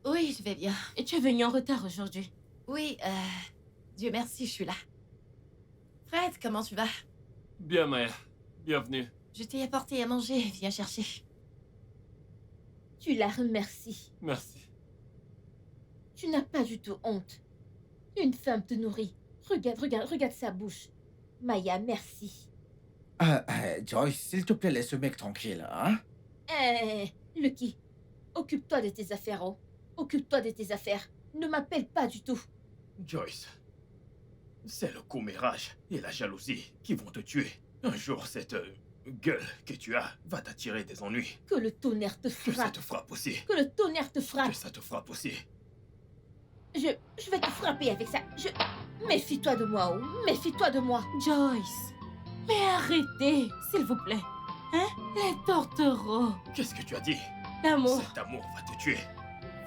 Oui, je vais bien.
Et tu es venue en retard aujourd'hui?
Oui, Dieu merci, je suis là. Fred, comment tu vas?
Bien, Maya. Bienvenue.
Je t'ai apporté à manger, viens chercher.
Tu la remercies.
Merci.
Tu n'as pas du tout honte. Une femme te nourrit. Regarde sa bouche. Maya, merci.
Joyce, s'il te plaît, laisse ce mec tranquille, hein?
Lucky, occupe-toi de tes affaires, oh. Occupe-toi de tes affaires. Ne m'appelle pas du tout.
Joyce, c'est le commérage et la jalousie qui vont te tuer. Un jour, cette gueule que tu as va t'attirer des ennuis.
Que le tonnerre te
Que ça
frappe.
te frappe aussi.
Que le tonnerre te frappe.
Que ça te frappe aussi.
Je vais te frapper avec ça. Méfie-toi de moi, oh. Méfie-toi de moi.
Joyce, mais arrêtez, s'il vous plaît. Hein? Les tourtereaux.
Qu'est-ce que tu as dit?
L'amour.
Cet amour va te tuer.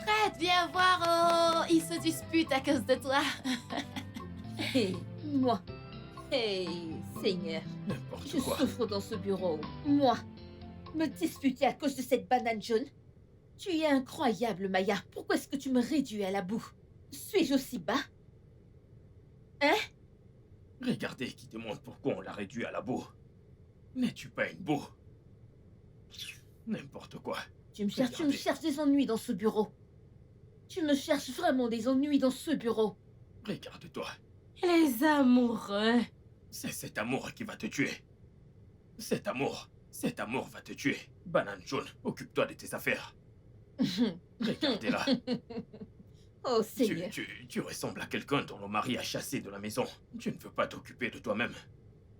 Fred, viens voir, oh, ils se disputent à cause de toi.
Hé, moi. Hé, Seigneur.
N'importe
Je
quoi.
souffre dans ce bureau. Moi. Me disputer à cause de cette banane jaune. Tu es incroyable, Maya. Pourquoi est-ce que tu me réduis à la boue? Suis-je aussi bas? Hein?
Regardez qui demande pourquoi on l'a réduit à la boue. N'es-tu pas une boue? N'importe quoi.
Tu me cherches des ennuis dans ce bureau. Tu me cherches vraiment des ennuis dans ce bureau.
Regarde-toi.
Les amoureux.
C'est cet amour qui va te tuer. Cet amour va te tuer. Banane jaune, occupe-toi de tes affaires. Regardez-la.
Oh Seigneur.
Tu ressembles à quelqu'un dont le mari a chassé de la maison. Tu ne veux pas t'occuper de toi-même.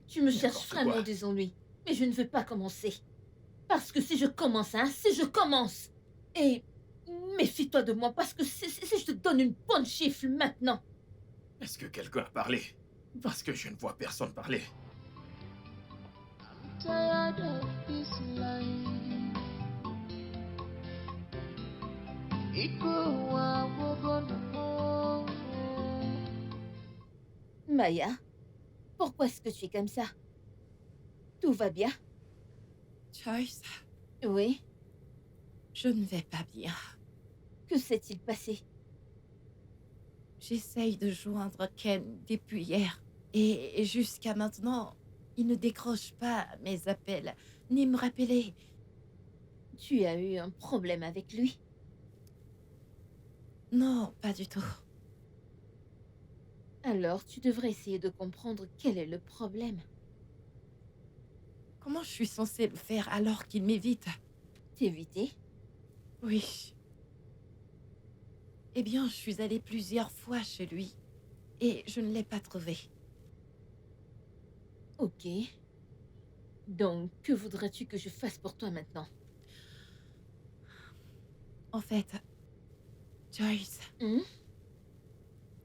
Tu me cherches vraiment des ennuis. Mais je ne veux pas commencer. Parce que si je commence, Et méfie-toi de moi, parce que si je te donne une bonne chiffre maintenant.
Est-ce que quelqu'un a parlé? Parce que je ne vois personne parler.
Tired of this life.
Maya, pourquoi est-ce que tu es comme ça? Tout va bien?
Joyce?
Oui?
Je ne vais pas bien.
Que s'est-il passé?
J'essaye de joindre Ken depuis hier. Et jusqu'à maintenant, il ne décroche pas mes appels, ni me rappeler.
Tu as eu un problème avec lui?
Non, pas du tout.
Alors, tu devrais essayer de comprendre quel est le problème.
Comment je suis censée le faire alors qu'il m'évite?
T'éviter?
Oui. Eh bien, je suis allée plusieurs fois chez lui. Et je ne l'ai pas trouvé.
Ok. Donc, que voudrais-tu que je fasse pour toi maintenant?
En fait, Joyce,
Hmm?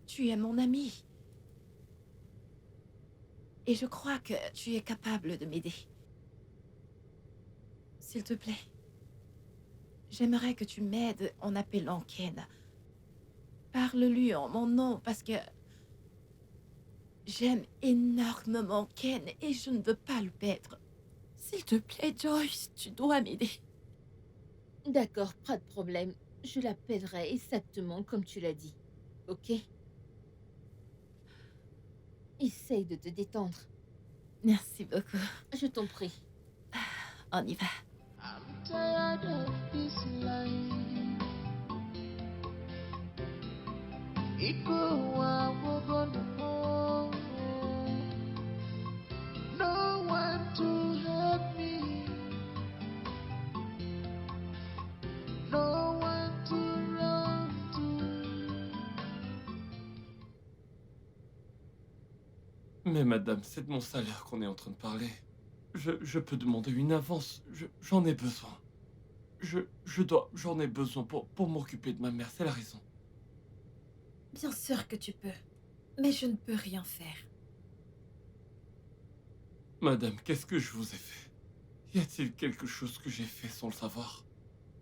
tu es mon amie. Et je crois que tu es capable de m'aider. S'il te plaît, j'aimerais que tu m'aides en appelant Ken. Parle-lui en mon nom parce que j'aime énormément Ken et je ne veux pas le perdre. S'il te plaît, Joyce, tu dois m'aider.
D'accord, pas de problème. Je l'appellerai exactement comme tu l'as dit. Ok? Essaye de te détendre.
Merci beaucoup.
Je t'en prie.
On y va.
I'm tired of this life. No one to help me. No one to run to.
Mais madame, c'est de mon salaire qu'on est en train de parler. Je peux demander une avance. J'en ai besoin. J'en ai besoin pour m'occuper de ma mère, c'est la raison.
Bien sûr que tu peux. Mais je ne peux rien faire.
Madame, qu'est-ce que je vous ai fait? Y a-t-il quelque chose que j'ai fait sans le savoir?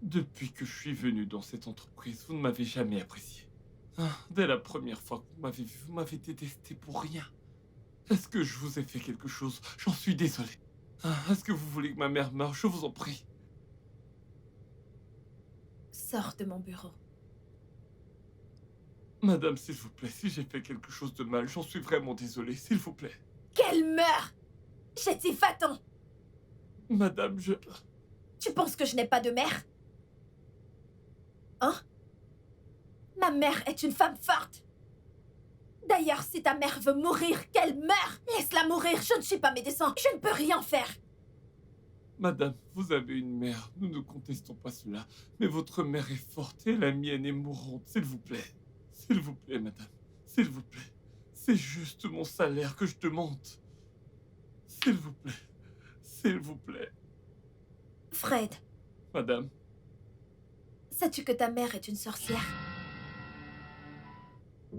Depuis que je suis venu dans cette entreprise, vous ne m'avez jamais apprécié. Ah, dès la première fois que vous m'avez vu, vous m'avez détesté pour rien. Est-ce que je vous ai fait quelque chose? J'en suis désolé. Est-ce que vous voulez que ma mère meure? Je vous en prie.
Sors de mon bureau.
Madame, s'il vous plaît, si j'ai fait quelque chose de mal, j'en suis vraiment désolé, s'il vous plaît.
Qu'elle meure! J'ai dit va-t'en!
Madame, je...
Tu penses que je n'ai pas de mère? Hein? Ma mère est une femme forte. D'ailleurs, si ta mère veut mourir, qu'elle meure! Laisse-la mourir, je ne suis pas médecin, je ne peux rien faire.
Madame, vous avez une mère, nous ne contestons pas cela, mais votre mère est forte et la mienne est mourante, s'il vous plaît. S'il vous plaît, madame, s'il vous plaît. C'est juste mon salaire que je demande. S'il vous plaît, s'il vous plaît.
Fred,
Madame,
sais-tu que ta mère est une sorcière?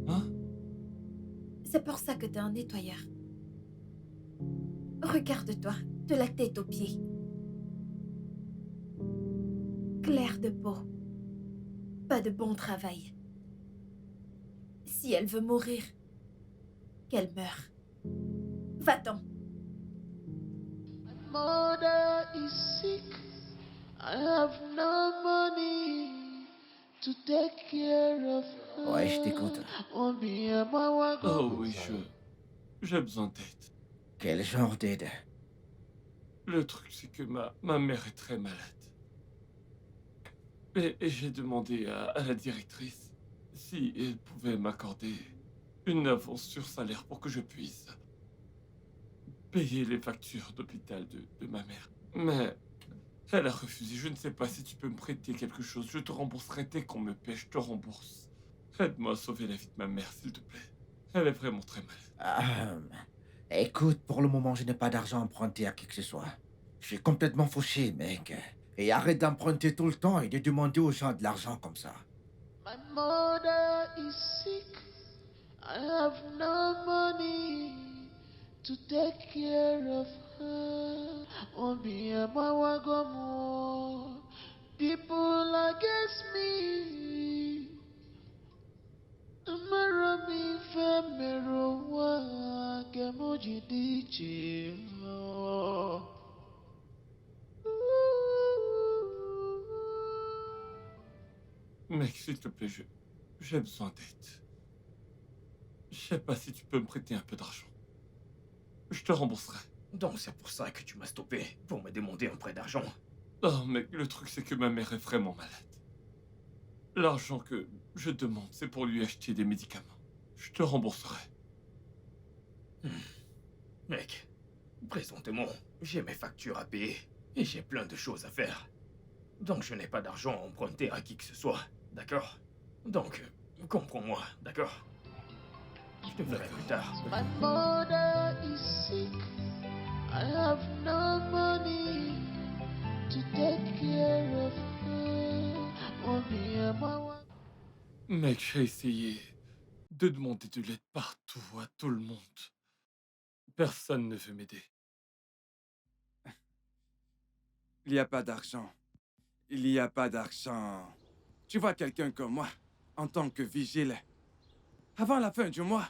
Hein?
C'est pour ça que t'es un nettoyeur. Regarde-toi, de la tête aux pieds. Clair de peau. Pas de bon travail. Si elle veut mourir, qu'elle meure. Va-t'en.
Mother is sick. I have no money to take care of her.
Ouais, je t'écoute.
On me and my wife go.
oh oui, j'ai besoin d'aide.
Quel genre d'aide?
Le truc, c'est que ma mère est très malade. Et j'ai demandé à la directrice si elle pouvait m'accorder une avance sur salaire pour que je puisse payer les factures d'hôpital de ma mère. Mais elle a refusé. Je ne sais pas si tu peux me prêter quelque chose. Je te rembourserai dès qu'on me paie. Je te rembourse. Aide-moi à sauver la vie de ma mère, s'il te plaît. Elle est vraiment très malade.
Écoute, pour le moment, je n'ai pas d'argent emprunté à qui que ce soit. Je suis complètement fauché, mec. Et arrête d'emprunter tout le temps et de demander aux gens de l'argent comme ça.
My mother is sick. I have no money to take care of her. On me and my wife go more. People against me. Marami femero wa kemoji dichi.
Mec, s'il te plaît, j'ai besoin d'aide. Je sais pas si tu peux me prêter un peu d'argent. Je te rembourserai.
Donc c'est pour ça que tu m'as stoppé, pour me demander un prêt d'argent.
Oh mec, le truc c'est que ma mère est vraiment malade. L'argent que je demande, c'est pour lui acheter des médicaments. Je te rembourserai.
Mec, présentement, j'ai mes factures à payer et j'ai plein de choses à faire. Donc je n'ai pas d'argent à emprunter à qui que ce soit, d'accord? Donc, comprends-moi, d'accord? Je te verrai plus tard.
My mother is sick. I have no money to take care of her. On me and my wife.
Mec, j'ai essayé de demander de l'aide partout, à tout le monde. Personne ne veut m'aider.
Il n'y a pas d'argent. Il n'y a pas d'argent. Tu vois quelqu'un comme moi, en tant que vigile. Avant la fin du mois,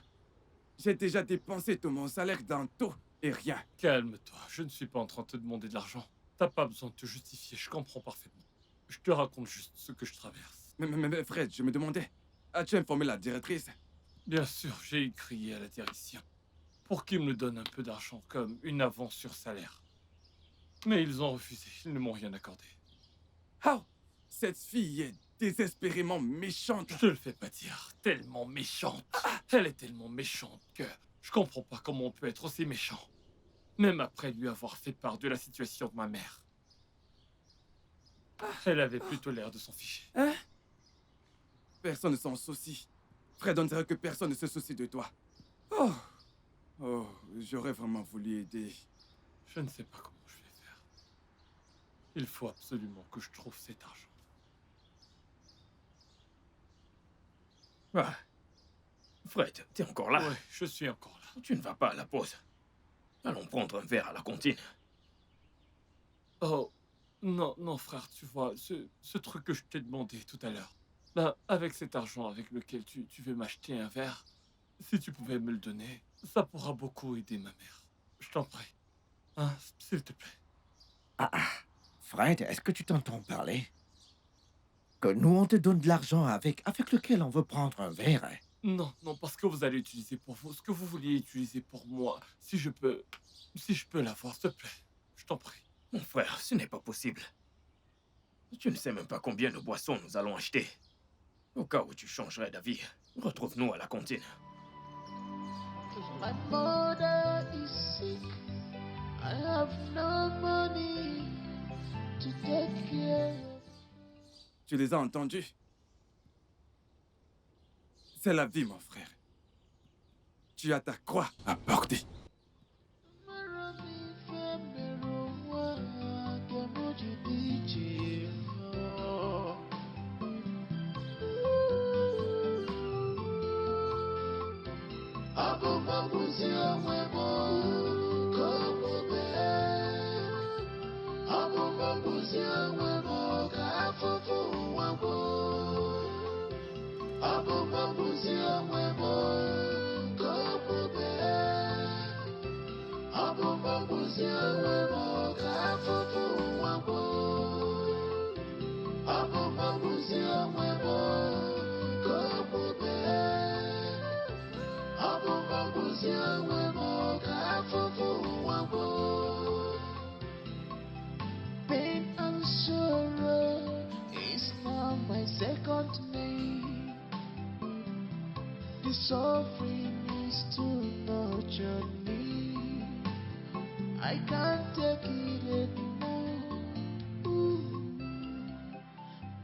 j'ai déjà dépensé tout mon salaire dans tout et rien.
Calme-toi, je ne suis pas en train de te demander de l'argent. T'as pas besoin de te justifier, je comprends parfaitement. Je te raconte juste ce que je traverse.
Mais Fred, je me demandais, as-tu informé la directrice?
Bien sûr, j'ai écrit à la direction pour qu'ils me donnent un peu d'argent comme une avance sur salaire. Mais ils ont refusé, ils ne m'ont rien accordé.
Oh, cette fille est désespérément méchante.
Je te le fais pas dire, tellement méchante. Elle est tellement méchante que je comprends pas comment on peut être aussi méchant. Même après lui avoir fait part de la situation de ma mère. Elle avait plutôt l'air de s'en ficher.
Hein? Personne ne s'en soucie. Fred, on dirait que personne ne se soucie de toi. Oh, j'aurais vraiment voulu aider.
Je ne sais pas comment je vais faire. Il faut absolument que je trouve cet argent.
Ah. Fred, t'es encore là?
Oui, je suis encore là.
Tu ne vas pas à la pause. Allons prendre un verre à la cantine.
Oh, non, non, frère, tu vois, ce truc que je t'ai demandé tout à l'heure. Ben, avec cet argent avec lequel tu veux m'acheter un verre, si tu pouvais me le donner, ça pourra beaucoup aider ma mère. Je t'en prie. Ah, s'il te plaît.
Fred, est-ce que tu t'entends parler? Que nous, on te donne de l'argent avec lequel on veut prendre un verre.
Non, non, parce que vous allez utiliser pour vous ce que vous vouliez utiliser pour moi. Si je peux l'avoir, s'il te plaît. Je t'en prie.
Mon frère, ce n'est pas possible. Tu ne sais même pas combien de boissons nous allons acheter. Au cas où tu changerais d'avis, retrouve-nous à la cantine.
My mother is sick. I have no money to take care of.
Tu les as entendus? C'est la vie, mon frère. Tu as ta croix à porter.
Pain and sorrow is now my second name. The suffering is too much on me. I can't take it anymore.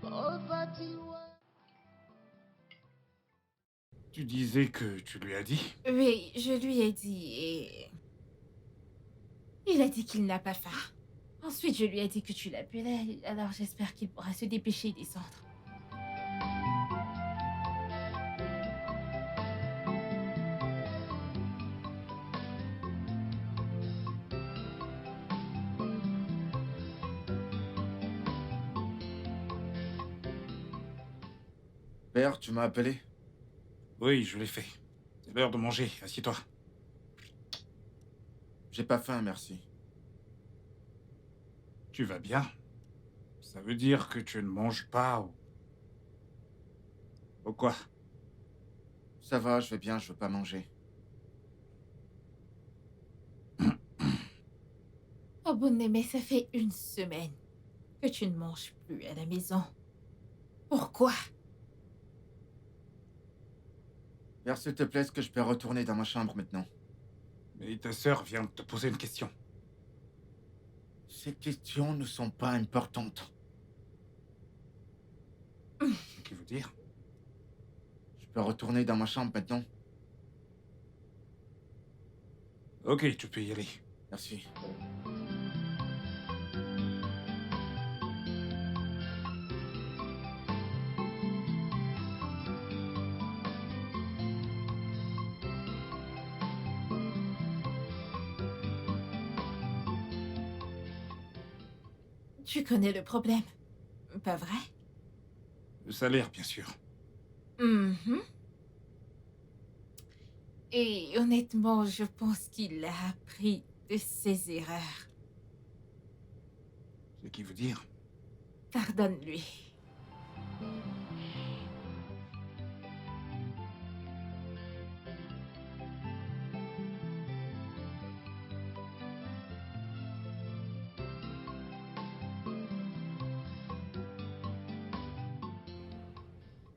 Poverty.
Tu disais que tu lui as dit?
Oui, je lui ai dit et... Il a dit qu'il n'a pas faim. Ensuite, je lui ai dit que tu l'appelais, alors j'espère qu'il pourra se dépêcher et descendre.
Père, tu m'as appelé?
Oui, je l'ai fait. C'est l'heure de manger. Assieds-toi.
J'ai pas faim, merci.
Tu vas bien? Ça veut dire que tu ne manges pas ou... Ou quoi?
Ça va, je vais bien, je veux pas manger.
Oh bon-aimé, ça fait une semaine que tu ne manges plus à la maison. Pourquoi?
Père, s'il te plaît, est-ce que je peux retourner dans ma chambre maintenant?
Mais ta sœur vient de te poser une question.
Ces questions ne sont pas importantes.
Ce qui veut dire?
Je peux retourner dans ma chambre maintenant?
Ok, tu peux y aller.
Merci.
Tu connais le problème, pas vrai?
Le salaire, bien sûr.
Mhm. Et honnêtement, je pense qu'il a appris de ses erreurs.
Ce qui veut dire?
Pardonne-lui.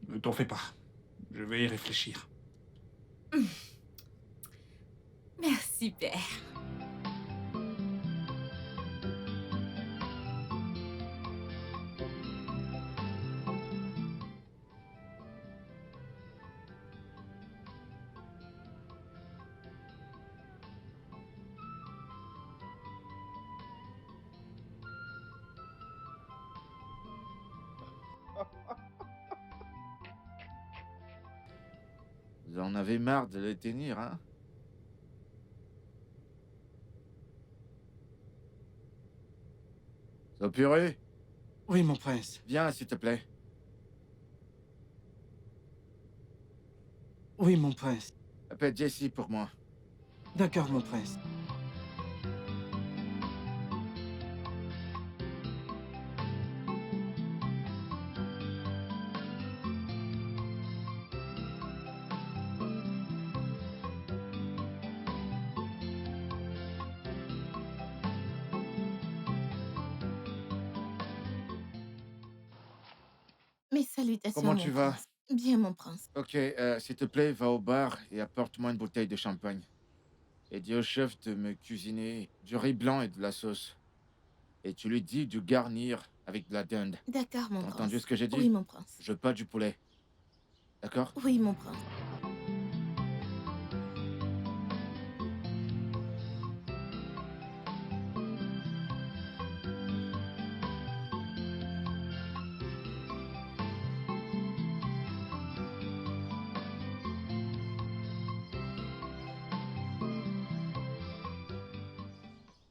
Ne t'en fais pas. Je vais y réfléchir.
Merci, père.
Vous en avez marre de les tenir, hein? Sopuré?
Oui, mon prince.
Viens, s'il te plaît.
Oui, mon prince.
Appelle Jessie pour moi.
D'accord, mon prince.
Oui, salutations.
Comment
mon
tu vas?
prince. Bien, mon prince.
Ok, s'il te plaît, va au bar et apporte-moi une bouteille de champagne. Et dis au chef de me cuisiner du riz blanc et de la sauce. Et tu lui dis de garnir avec de la dinde.
D'accord, mon
T'as
prince.
entendu ce que j'ai dit?
Oui, mon prince.
Je veux pas du poulet. D'accord?
Oui, mon prince.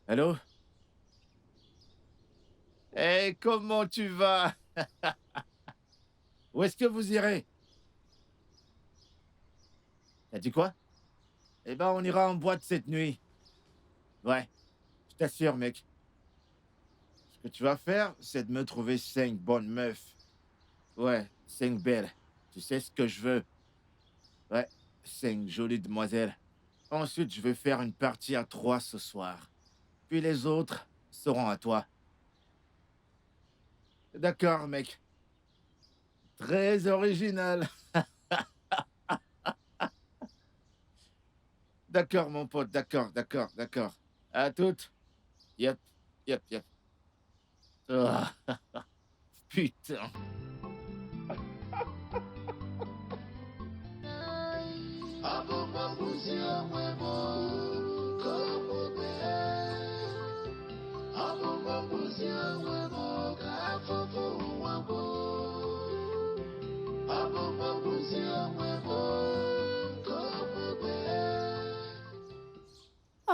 Allô? Eh, comment tu vas? Où est-ce que vous irez? T'as dit quoi? Eh ben, on ira en boîte cette nuit. Ouais, je t'assure, mec. Ce que tu vas faire, c'est de me trouver 5 bonnes meufs. Ouais, 5 belles. Tu sais ce que je veux? Ouais, 5 jolies demoiselles. Ensuite, je vais faire une partie à 3 ce soir. Puis les autres seront à toi. D'accord, mec. Très original. D'accord, mon pote, d'accord. À toutes. Yep. Ah, putain.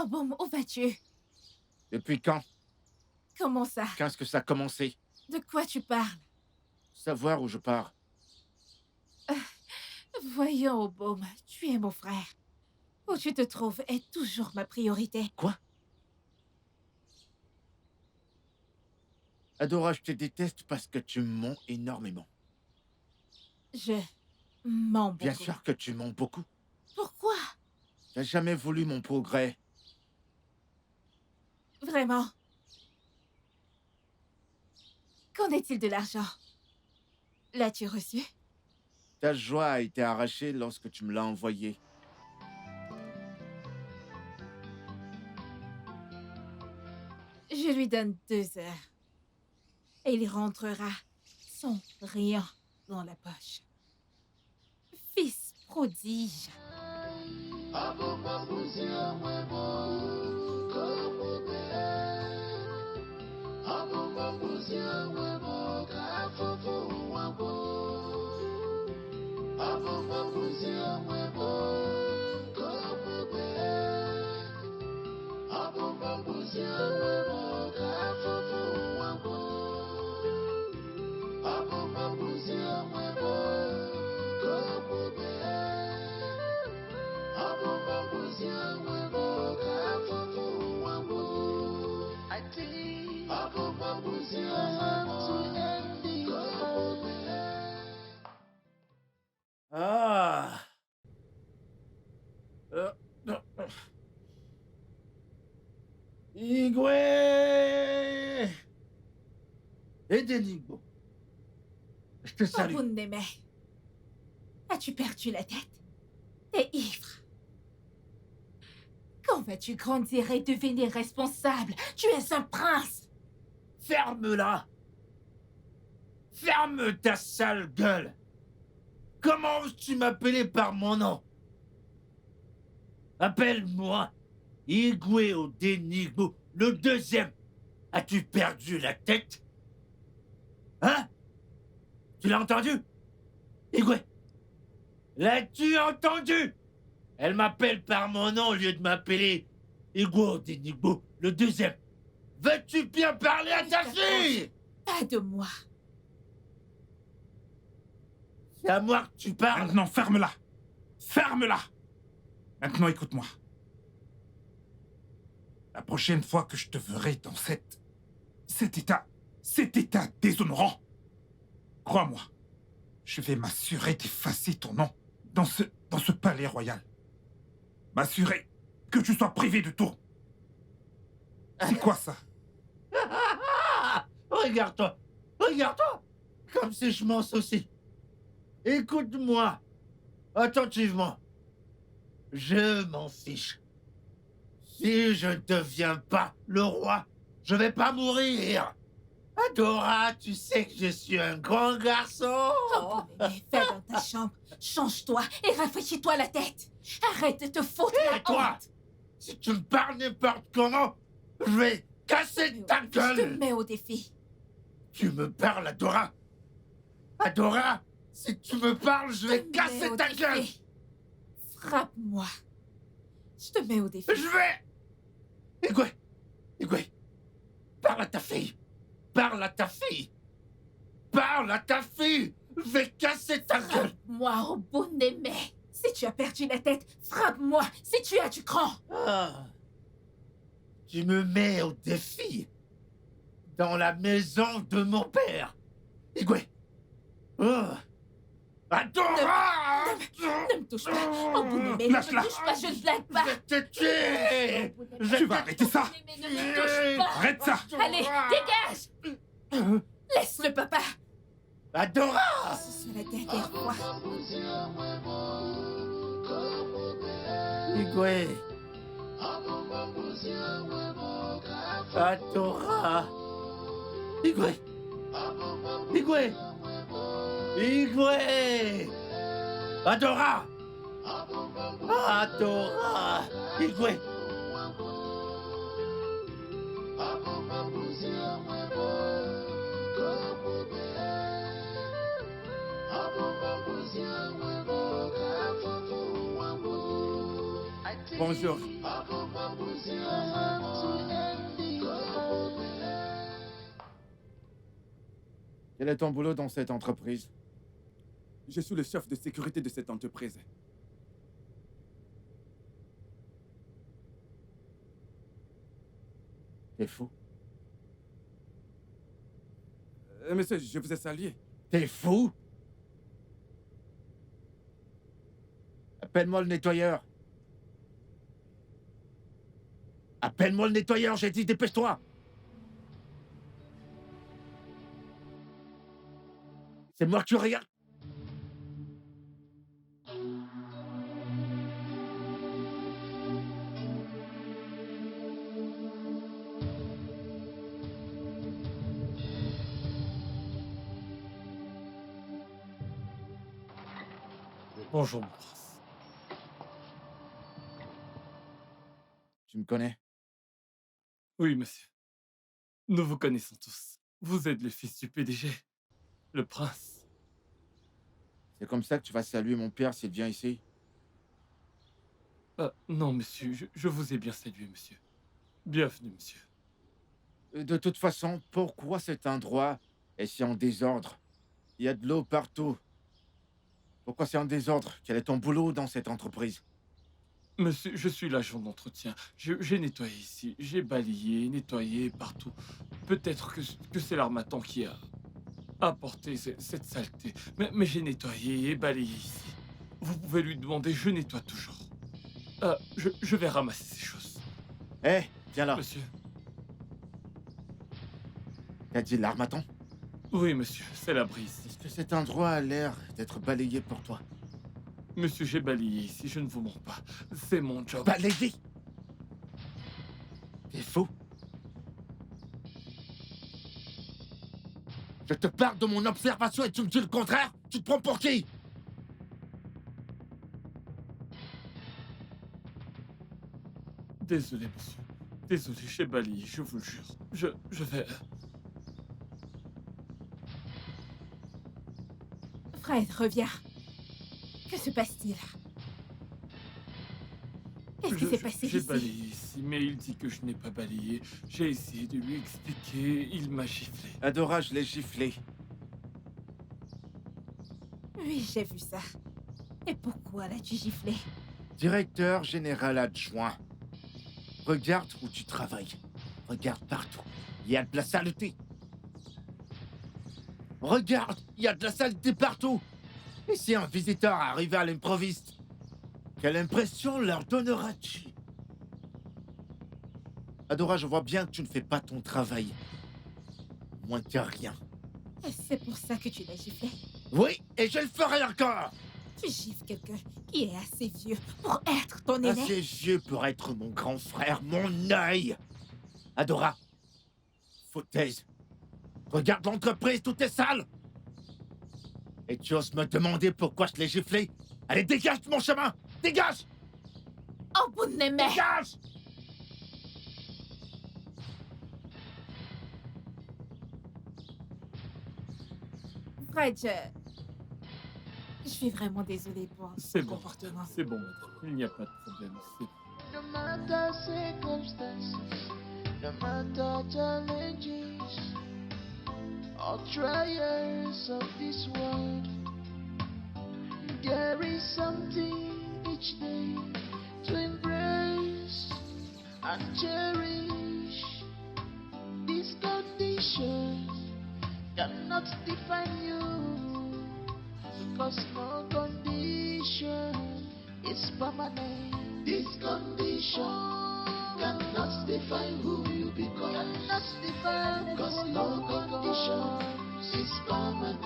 Oh bon, où vas-tu?
Depuis quand?
Comment ça?
Quand est-ce que ça a commencé?
De quoi tu parles?
Savoir où je pars.
Voyons, Obom, tu es mon frère. Où tu te trouves est toujours ma priorité.
Quoi? Adora, je te déteste parce que tu mens énormément.
Je mens beaucoup.
Bien sûr que tu mens beaucoup.
Pourquoi?
T'as jamais voulu mon progrès.
Vraiment? Qu'en est-il de l'argent? L'as-tu reçu?
Ta joie a été arrachée lorsque tu me l'as envoyé.
Je lui donne 2 heures. Et il rentrera sans rien dans la poche. Fils prodige.
Ah. Igwe! Et Denigbo. Je te salue.
Oh, Némé. As-tu perdu la tête? T'es ivre. Quand vas-tu grandir et devenir responsable? Tu es un prince.
Ferme-la! Ferme ta sale gueule! Comment oses-tu m'appeler par mon nom? Appelle-moi Igwe Odenigbo, le deuxième. As-tu perdu la tête? Hein? Tu l'as entendu? Igwe? L'as-tu entendu? Elle m'appelle par mon nom au lieu de m'appeler Igwe Odenigbo, le deuxième. Veux-tu bien parler à ta fille?
Pas de moi.
C'est à moi que tu parles.
Maintenant, ferme-la. Ferme-la. Maintenant, écoute-moi. La prochaine fois que je te verrai dans cet état déshonorant, crois-moi, je vais m'assurer d'effacer ton nom dans ce palais royal. M'assurer que tu sois privé de tout. C'est quoi ça?
Regarde-toi. Regarde-toi.
Comme si je m'en soucie. Écoute-moi attentivement. Je m'en fiche. Si je ne deviens pas le roi, je vais pas mourir. Adora, tu sais que je suis un grand garçon.
Oh, bébé, fais dans ta chambre. Change-toi et rafraîchis-toi la tête. Arrête de te foutre la
Et toi,
honte.
si tu me parles n'importe comment, je vais casser ta
Je te
gueule.
mets au défi.
Tu me parles, Adora. Adora, si tu me parles, je vais casser
au
ta
défi.
gueule.
Frappe-moi. Je te mets au défi.
Je vais... Igwe, parle à ta fille. Parle à ta fille. Parle à ta fille. Je vais casser ta gueule.
Moi, au bout des mains. Si tu as perdu la tête, frappe-moi. Si tu as du cran.
Ah. Tu me mets au défi. Dans la maison de mon père. Igwe. Oh. Adora!
Ne me touche pas. Au bout des mains, ne me touche pas. Je ne blague pas.
Je vais te tuer.
Tu vas arrêter ça.
Ne me touche pas.
Arrête ça.
Allez, dégage. Laisse le papa.
Adora!
Ce sera la dernière fois.
Igwe. Adora. Igwe. Igwe. Igwe. Adora. Adora. Igwe.
Bonjour.
Quel est ton boulot dans cette entreprise?
Je suis le chef de sécurité de cette entreprise.
T'es fou?
Monsieur, je vous ai salué.
T'es fou? Appelle-moi le nettoyeur. Appelle-moi le nettoyeur, j'ai dit, dépêche-toi. C'est moi que tu regardes.
Bonjour, mon prince.
Tu me connais?
Oui, monsieur. Nous vous connaissons tous. Vous êtes le fils du PDG, le prince.
C'est comme ça que tu vas saluer mon père s'il vient ici?
Non, monsieur, je vous ai bien salué, monsieur. Bienvenue, monsieur.
De toute façon, pourquoi cet endroit est si en désordre? Il y a de l'eau partout. Pourquoi c'est en désordre? Quel est ton boulot dans cette entreprise?
Monsieur, je suis l'agent d'entretien. J'ai nettoyé ici, j'ai balayé, nettoyé partout. Peut-être que c'est l'armatan qui a apporté cette saleté. Mais j'ai nettoyé et balayé ici. Vous pouvez lui demander, je nettoie toujours. Je vais ramasser ces choses.
Hé, viens là.
Monsieur.
T'as dit l'armatan?
Oui, monsieur, c'est la brise.
Est-ce que cet endroit a l'air d'être balayé pour toi?
Monsieur, j'ai balayé ici, je ne vous mens pas. C'est mon job.
Balayé? T'es fou? Je te parle de mon observation et tu me dis le contraire? Tu te prends pour qui?
Désolé, monsieur. Désolé, j'ai balayé, je vous le jure. Je vais...
Fred, reviens. Que se passe-t-il? Qu'est-ce qui s'est passé
J'ai
ici?
balayé ici, mais il dit que je n'ai pas balayé. J'ai essayé de lui expliquer, il m'a giflé.
Adora, je l'ai giflé.
Oui, j'ai vu ça. Et pourquoi l'as-tu giflé?
Directeur général adjoint. Regarde où tu travailles. Regarde partout. Il y a de la saleté. Regarde, il y a de la saleté partout. Et si un visiteur arrivait à l'improviste, quelle impression leur donneras-tu? Adora, je vois bien que tu ne fais pas ton travail. Moins que rien.
Est-ce c'est pour ça que tu l'as giflé?
Oui, et je le ferai encore.
Tu gifles quelqu'un qui est assez vieux pour être ton aîné?
Assez vieux pour être mon grand frère, mon œil. Adora, foutaise. Regarde l'entreprise, tout est sale. Et tu oses me demander pourquoi je l'ai giflé? Allez, dégage de mon chemin! Dégage!
Oh, bout de mes mains!
Dégage!
Fred, je suis vraiment désolée pour
C'est
ce
bon,
comportement.
c'est bon, madame. Il n'y a pas de problème.
No matter circumstances, no matter challenges or trials of this world, there is something each day to embrace and cherish. These conditions cannot define you, because no condition is permanent. This condition cannot define who you become. Cannot define, because no condition is permanent.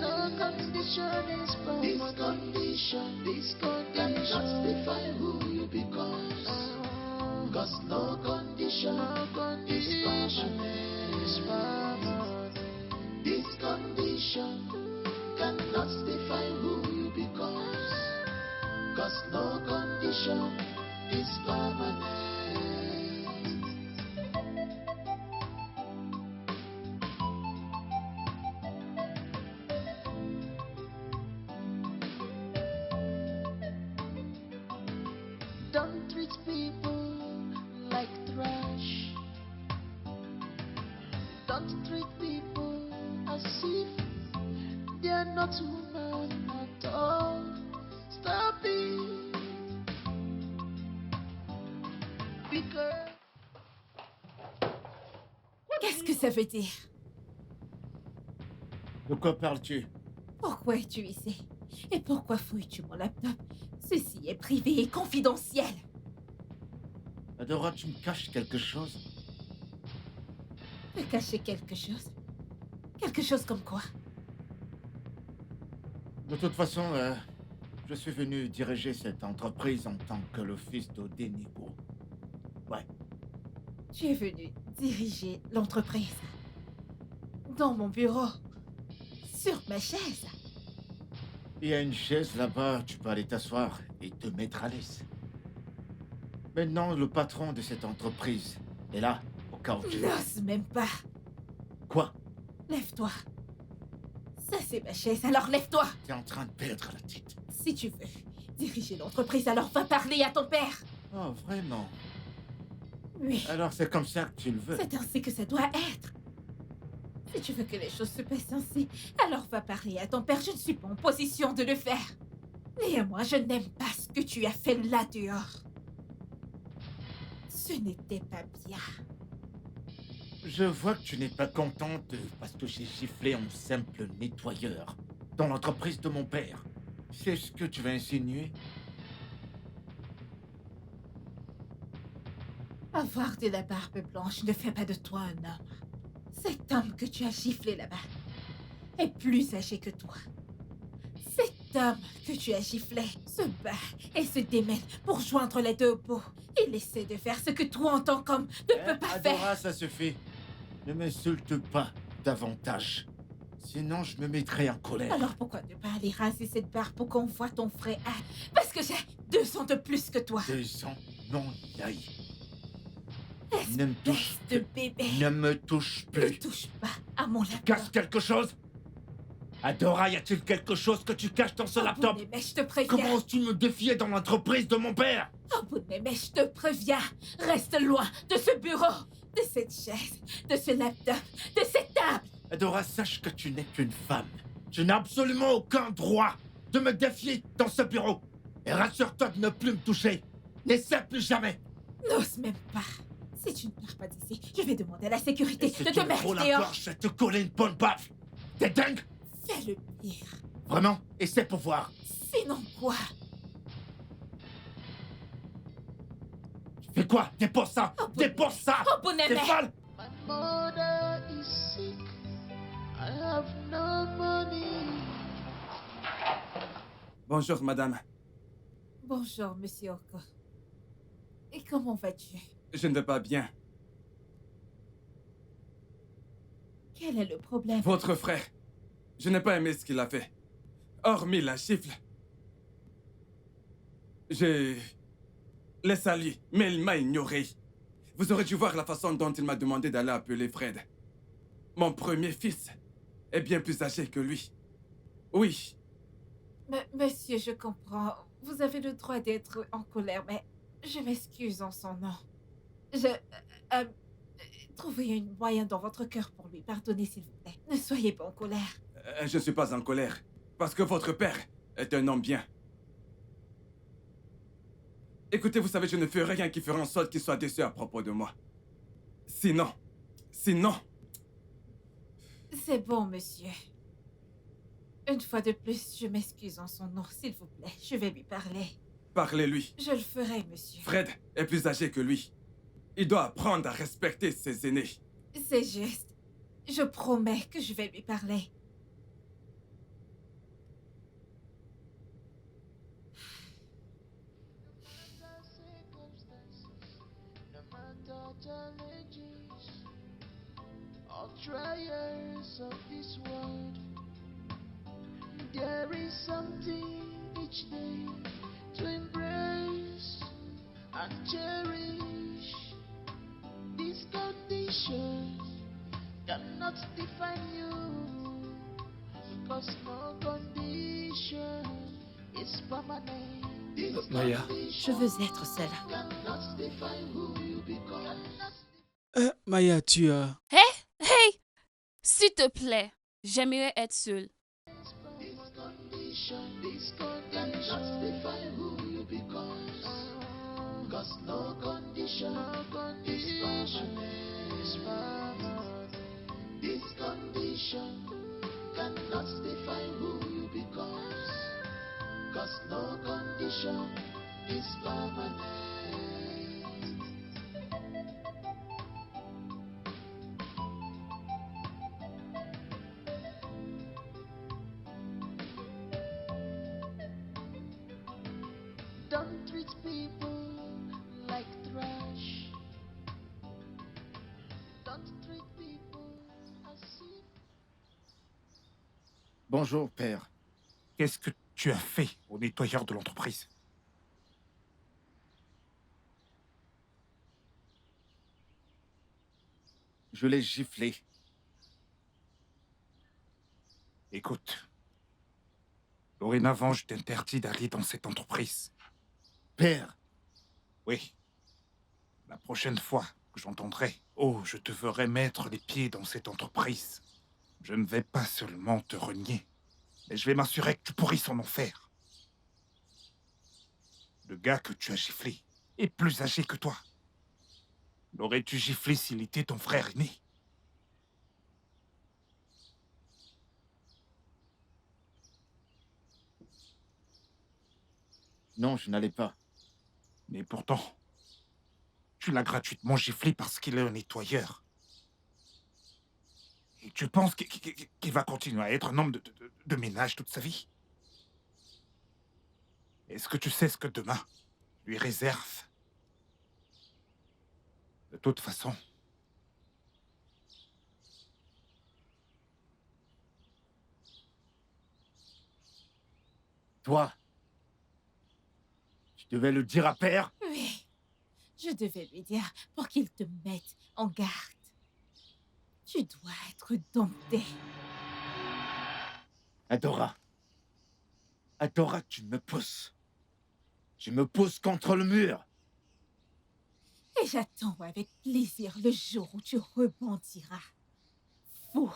No condition is permanent. This condition cannot define who you become. Because no condition is permanent. This condition cannot define who you become. Cause no condition is permanent. Don't treat people like trash. Don't treat people as if they are not human at all. Stop it. Because
Qu'est-ce que ça veut dire?
De quoi parles-tu?
Pourquoi es-tu ici? Et pourquoi fouilles-tu mon laptop? Ceci est privé et confidentiel.
Adora, tu me caches quelque chose?
Me cacher quelque chose? Quelque chose comme quoi?
De toute façon, je suis venu diriger cette entreprise en tant que le fils d'Odenibo. Ouais.
Tu es venu diriger l'entreprise. Dans mon bureau. Sur ma chaise.
Il y a une chaise là-bas, tu peux aller t'asseoir et te mettre à l'aise. Maintenant, le patron de cette entreprise est là, au cas où tu...
N'ose même pas.
Quoi?
Lève-toi. Ça, c'est ma chaise, alors lève-toi.
T'es en train de perdre la tête.
Si tu veux diriger l'entreprise, alors va parler à ton père.
Oh, vraiment?
Oui.
Alors c'est comme ça que tu le veux?
C'est ainsi que ça doit être. Si tu veux que les choses se passent ainsi, alors va parler à ton père. Je ne suis pas en position de le faire. Néanmoins, je n'aime pas ce que tu as fait là dehors. Ce n'était pas bien.
Je vois que tu n'es pas contente parce que j'ai giflé un simple nettoyeur dans l'entreprise de mon père. C'est ce que tu vas insinuer?
Avoir de la barbe blanche ne fait pas de toi un homme. Cet homme que tu as giflé là-bas est plus âgé que toi. Cet homme que tu as giflé se bat et se démène pour joindre les deux bouts. Il essaie de faire ce que toi en tant qu'homme ne peux pas
Adora,
faire.
ça suffit. Ne m'insulte pas davantage. Sinon, je me mettrai en colère.
Alors pourquoi ne pas aller raser cette barbe pour qu'on voit ton frère? Parce que j'ai 2 ans de plus que toi.
2 ans? Non, Yaï. Ne me touche
de
plus.
bébé.
Ne me touche
Ne
plus.
touche pas à mon laptop.
Cache quelque chose? Adora, y a-t-il quelque chose que tu caches dans ce laptop?
Mais je te préviens.
Comment oses-tu me défier dans l'entreprise de mon père?
Oh, bout de mes mèches, je te préviens. Reste loin de ce bureau, de cette chaise, de ce laptop, de cette table.
Adora, sache que tu n'es qu'une femme. Tu n'as absolument aucun droit de me défier dans ce bureau. Et rassure-toi de ne plus me toucher. N'essaie plus jamais.
N'ose même pas. Si tu ne pars pas d'ici, je vais demander à la sécurité
Si
de
tu
te
me
mettre
frôles
dehors.
encore, je vais te coller une bonne baffe. T'es dingue?
Fais le pire.
Vraiment? Essaie pour voir.
Sinon quoi?
Fais quoi? Dépose ça! Dépose ça!
Oh, bonnet
T'es
mec.
folle!
my mother is sick, I have no money.
Bonjour, madame.
Bonjour, monsieur Oko. Et comment vas-tu?
Je ne vais pas bien.
Quel est le problème?
Votre frère. Je n'ai pas aimé ce qu'il a fait. Hormis la gifle. J'ai laissé aller, mais il m'a ignoré. Vous aurez dû voir la façon dont il m'a demandé d'aller appeler Fred. Mon premier fils est bien plus âgé que lui. Oui.
Monsieur, je comprends. Vous avez le droit d'être en colère, mais je m'excuse en son nom. Trouvez un moyen dans votre cœur pour lui pardonner, s'il vous plaît. Ne soyez pas en colère.
Je ne suis pas en colère, parce que votre père est un homme bien. Écoutez, vous savez, je ne ferai rien qui fera en sorte qu'il soit déçu à propos de moi. Sinon...
C'est bon, monsieur. Une fois de plus, je m'excuse en son nom, s'il vous plaît. Je vais lui parler.
Parlez-lui.
Je le ferai, monsieur.
Fred est plus âgé que lui. Il doit apprendre à respecter ses aînés.
C'est juste. Je promets que je vais lui parler.
Challenges or trials of this world, there is something each day to embrace and cherish. These conditions cannot define you, because no condition is permanent.
Maya.
Je veux être seule.
Maya, tu as...
Hey! S'il te plaît, j'aimerais être seule.
Cause no condition is permanent. Don't treat people like trash. Don't treat people as if...
Bonjour, père.
Qu'est-ce que tu as fait au nettoyeur de l'entreprise?
Je l'ai giflé.
Écoute, dorénavant, je t'interdis d'aller dans cette entreprise.
Père.
Oui. La prochaine fois que j'entendrai « Oh, je te ferai mettre les pieds dans cette entreprise », je ne vais pas seulement te renier, mais je vais m'assurer que tu pourrisses en enfer. Le gars que tu as giflé est plus âgé que toi. L'aurais-tu giflé s'il était ton frère aîné?
Non, je n'allais pas.
Mais pourtant, tu l'as gratuitement giflé parce qu'il est un nettoyeur. Et tu penses qu'il va continuer à être un homme de ménage toute sa vie? Est-ce que tu sais ce que demain lui réserve? De toute façon,
toi, tu devais le dire à père?
Oui, je devais lui dire pour qu'il te mette en garde. Tu dois être dompté.
Adora. Adora, tu me pousses. Tu me pousses contre le mur.
Et j'attends avec plaisir le jour où tu rebondiras. Fou.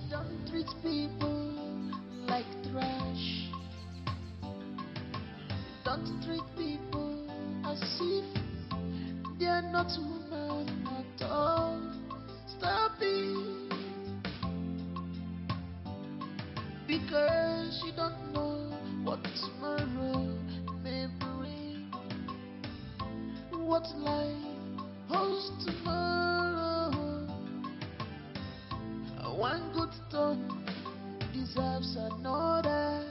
Don't treat people like trash. Don't treat people as if they're not human at all. Stop it. Because you don't know what tomorrow may bring. What life holds tomorrow. One good turn deserves another.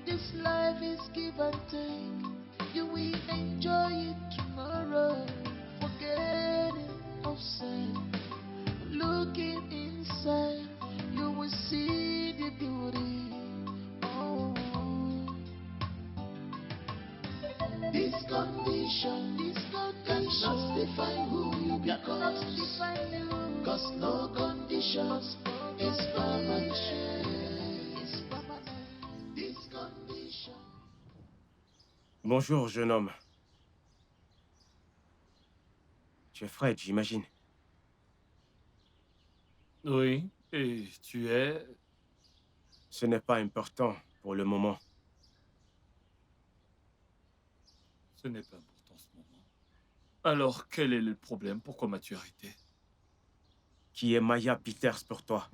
This life is give and take. You will enjoy it tomorrow. Forgetting of sin. Looking inside, you will see the beauty. Oh. This condition cannot define who you become. Cause no conditions is permanent. This condition.
Bonjour, jeune homme. Tu es Fred, j'imagine.
Oui, et tu es...
Ce n'est pas important pour le moment.
Ce n'est pas important en ce moment. Alors, quel est le problème? Pourquoi m'as-tu arrêté?
Qui est Maya Peters pour toi?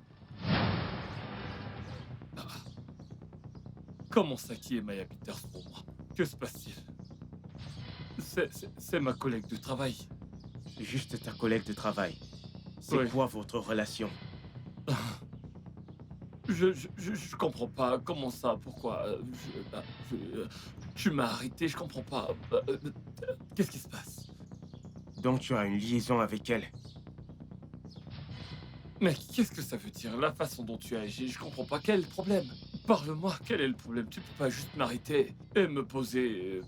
Comment ça, qui est Maya Peters pour moi? Que se passe-t-il? C'est ma collègue de travail.
Juste ta collègue de travail. C'est
Oui.
quoi votre relation?
Je comprends pas. Comment ça? Pourquoi? Tu m'as arrêté, je comprends pas. Qu'est-ce qui se passe?
Donc tu as une liaison avec elle?
Mais qu'est-ce que ça veut dire? La façon dont tu agis, je comprends pas. Quel est le problème? Parle-moi, quel est le problème? Tu peux pas juste m'arrêter et me poser...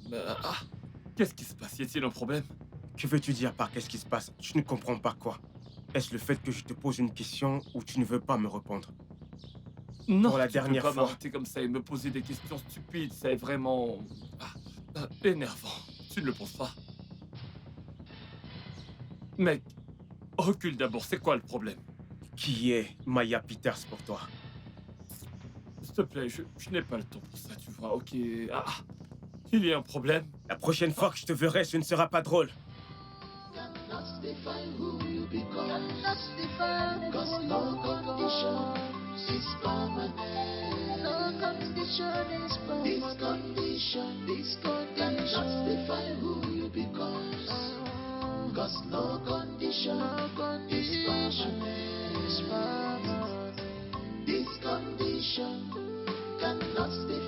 qu'est-ce qui se passe? Y a-t-il un problème?
Que veux-tu dire par qu'est-ce qui se passe? Je ne comprends pas quoi. Est-ce le fait que je te pose une question ou tu ne veux pas me répondre?
Non,
pour la
tu
dernière
peux pas
fois.
m'arrêter comme ça et me poser des questions stupides. C'est vraiment... énervant. Tu ne le penses pas? Mec, recule d'abord. C'est quoi le problème?
Qui est Maya Peters pour toi?
S'il te plaît, je n'ai pas le temps pour ça, tu vois. Ok... il y a un problème?
La prochaine fois que je te verrai, ce ne sera pas drôle.
Cannot define who you become. Cannot define. Cause no condition is permanent. No condition is permanent. This condition cannot define who you become. Cause no condition is permanent. This condition cannot define.